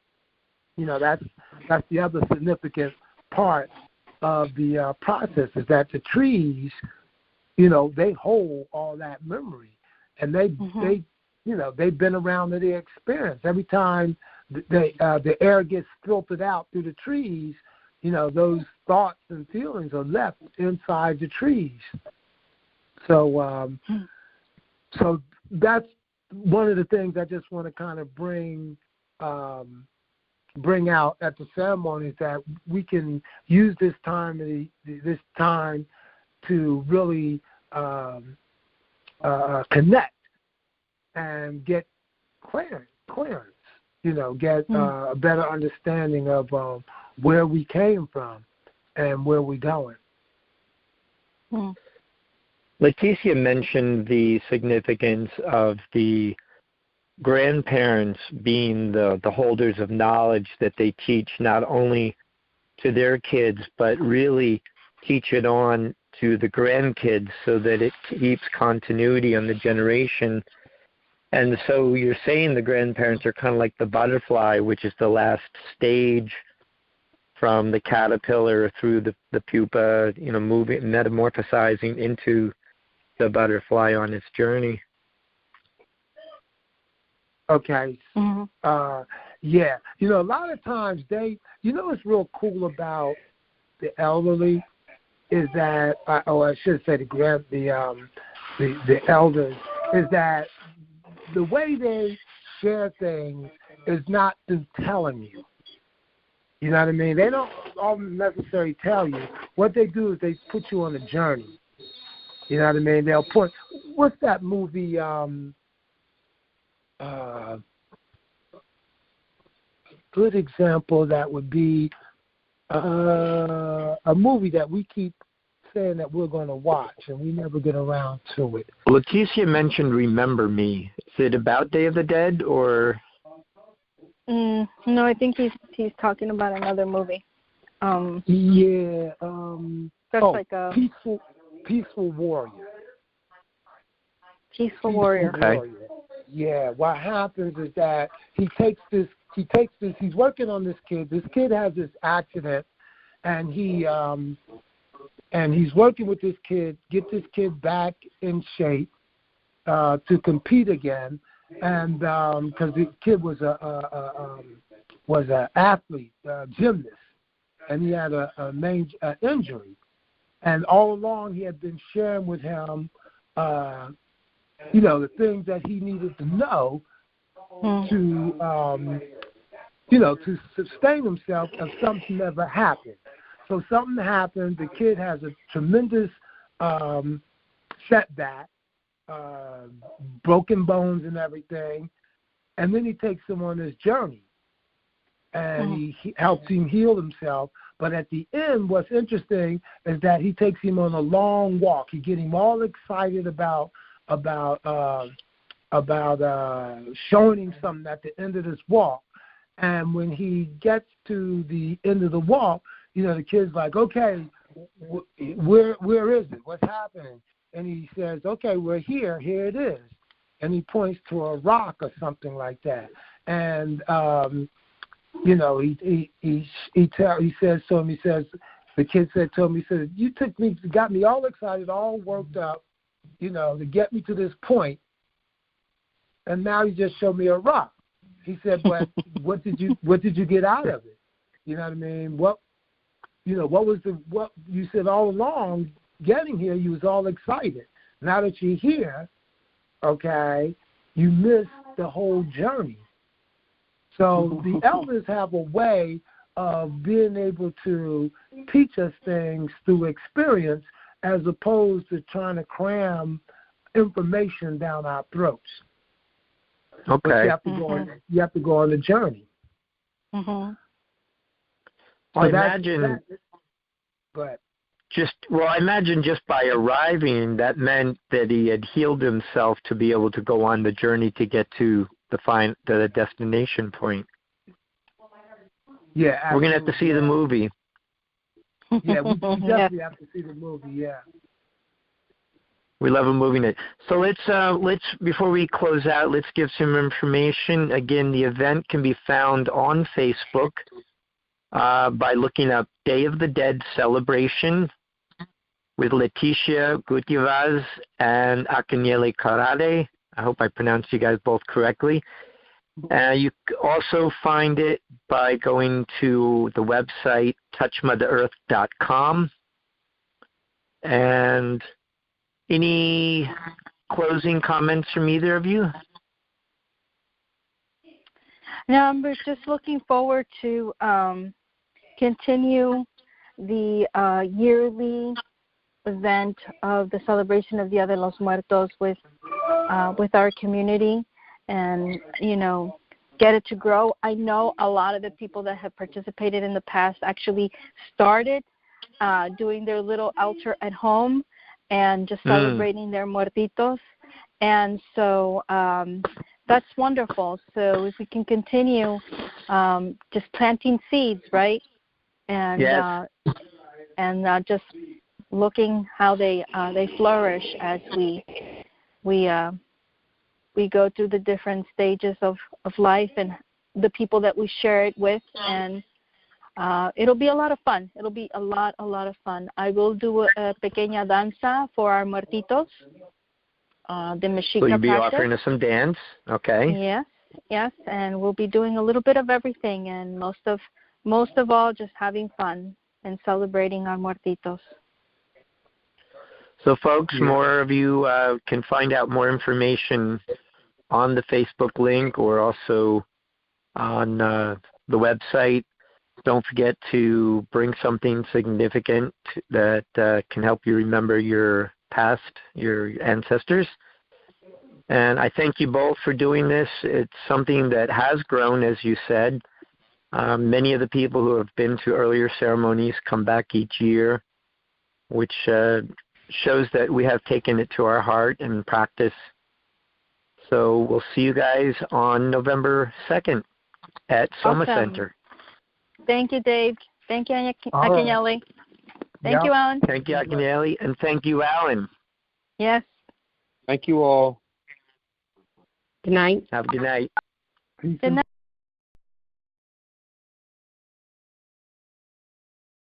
You know, that's the other significant part of the process, is that the trees, you know, they hold all that memory. And they've been around to their experience. Every time the air gets filtered out through the trees, you know, those thoughts and feelings are left inside the trees. So so that's one of the things I just want to kind of bring out at the ceremony, is that we can use this time to really connect and get clearance, you know, get a better understanding of where we came from and where we're going. Leticia mentioned the significance of the grandparents being the holders of knowledge that they teach not only to their kids, but really teach it on to the grandkids so that it keeps continuity on the generation. And so you're saying the grandparents are kind of like the butterfly, which is the last stage from the caterpillar through the pupa, you know, moving, metamorphosizing into the butterfly on its journey. Okay. Mm-hmm. Yeah. You know, a lot of times what's real cool about the elderly is that, I should say the elders, is that the way they share things is not through telling you. You know what I mean? They don't all necessarily tell you. What they do is they put you on a journey. You know what I mean? They'll put, what's that movie? Good example that would be a movie that we keep saying that we're going to watch, and we never get around to it. Leticia mentioned Remember Me. Is it about Day of the Dead, or? No, I think he's talking about another movie. That's like a Peaceful Warrior. Peaceful Warrior. Okay. Yeah, what happens is that he's working on this kid. This kid has this accident, and he's working with this kid, get this kid back in shape to compete again, and because the kid was an athlete, gymnast, and he had a major injury. And all along he had been sharing with him, the things that he needed to know to, to sustain himself if something ever happened. So something happened, the kid has a tremendous setback, broken bones and everything, and then he takes him on this journey. And he helps him heal himself. But at the end, what's interesting is that he takes him on a long walk. He gets him all excited about showing him something at the end of this walk. And when he gets to the end of the walk, the kid's like, okay, where is it? What's happening? And he says, okay, we're here. Here it is. And he points to a rock or something like that. And he says to him, the kid said to him, he said, you got me all excited, all worked up, to get me to this point, and now you just showed me a rock. He said, but what did you get out of it? You know what I mean? What you said all along, getting here, you was all excited. Now that you're here, okay, you missed the whole journey. So the elders have a way of being able to teach us things through experience as opposed to trying to cram information down our throats. Okay. But you have to go on the journey. Well, So imagine just by arriving, that meant that he had healed himself to be able to go on the journey to get to the destination point. Yeah, absolutely. We're gonna have to see the movie. Yeah, we definitely have to see the movie. Yeah. We love a movie night. So let's before we close out, let's give some information. Again, the event can be found on Facebook by looking up Day of the Dead Celebration with Leticia Gutievaz and Akinyele Karade. I hope I pronounced you guys both correctly. You also find it by going to the website touchmotherearth.com. And any closing comments from either of you? No, we're just looking forward to continue the yearly event of the celebration of Dia de los Muertos with our community, and get it to grow. I know a lot of the people that have participated in the past actually started doing their little altar at home and just celebrating their muertitos, and so that's wonderful. So if we can continue just planting seeds, right, and yes. Just looking how they flourish as we go through the different stages of life and the people that we share it with, and it'll be a lot of fun. It'll be a lot of fun. I will do a pequeña danza for our muertitos, the Mexica So you'll be practice. offering us some dance, okay? Yes, and we'll be doing a little bit of everything, and most of all, just having fun and celebrating our muertitos. So, folks, more of you can find out more information on the Facebook link or also on the website. Don't forget to bring something significant that can help you remember your past, your ancestors. And I thank you both for doing this. It's something that has grown, as you said. Many of the people who have been to earlier ceremonies come back each year, which shows that we have taken it to our heart and practice. So we'll see you guys on November 2nd at Soma Center. Thank you, Dave. Thank you, Akinyele. Thank you, Alan. Thank you, Akinyele, and thank you, Alan. Yes. Thank you all. Good night. Have a good night. Good night.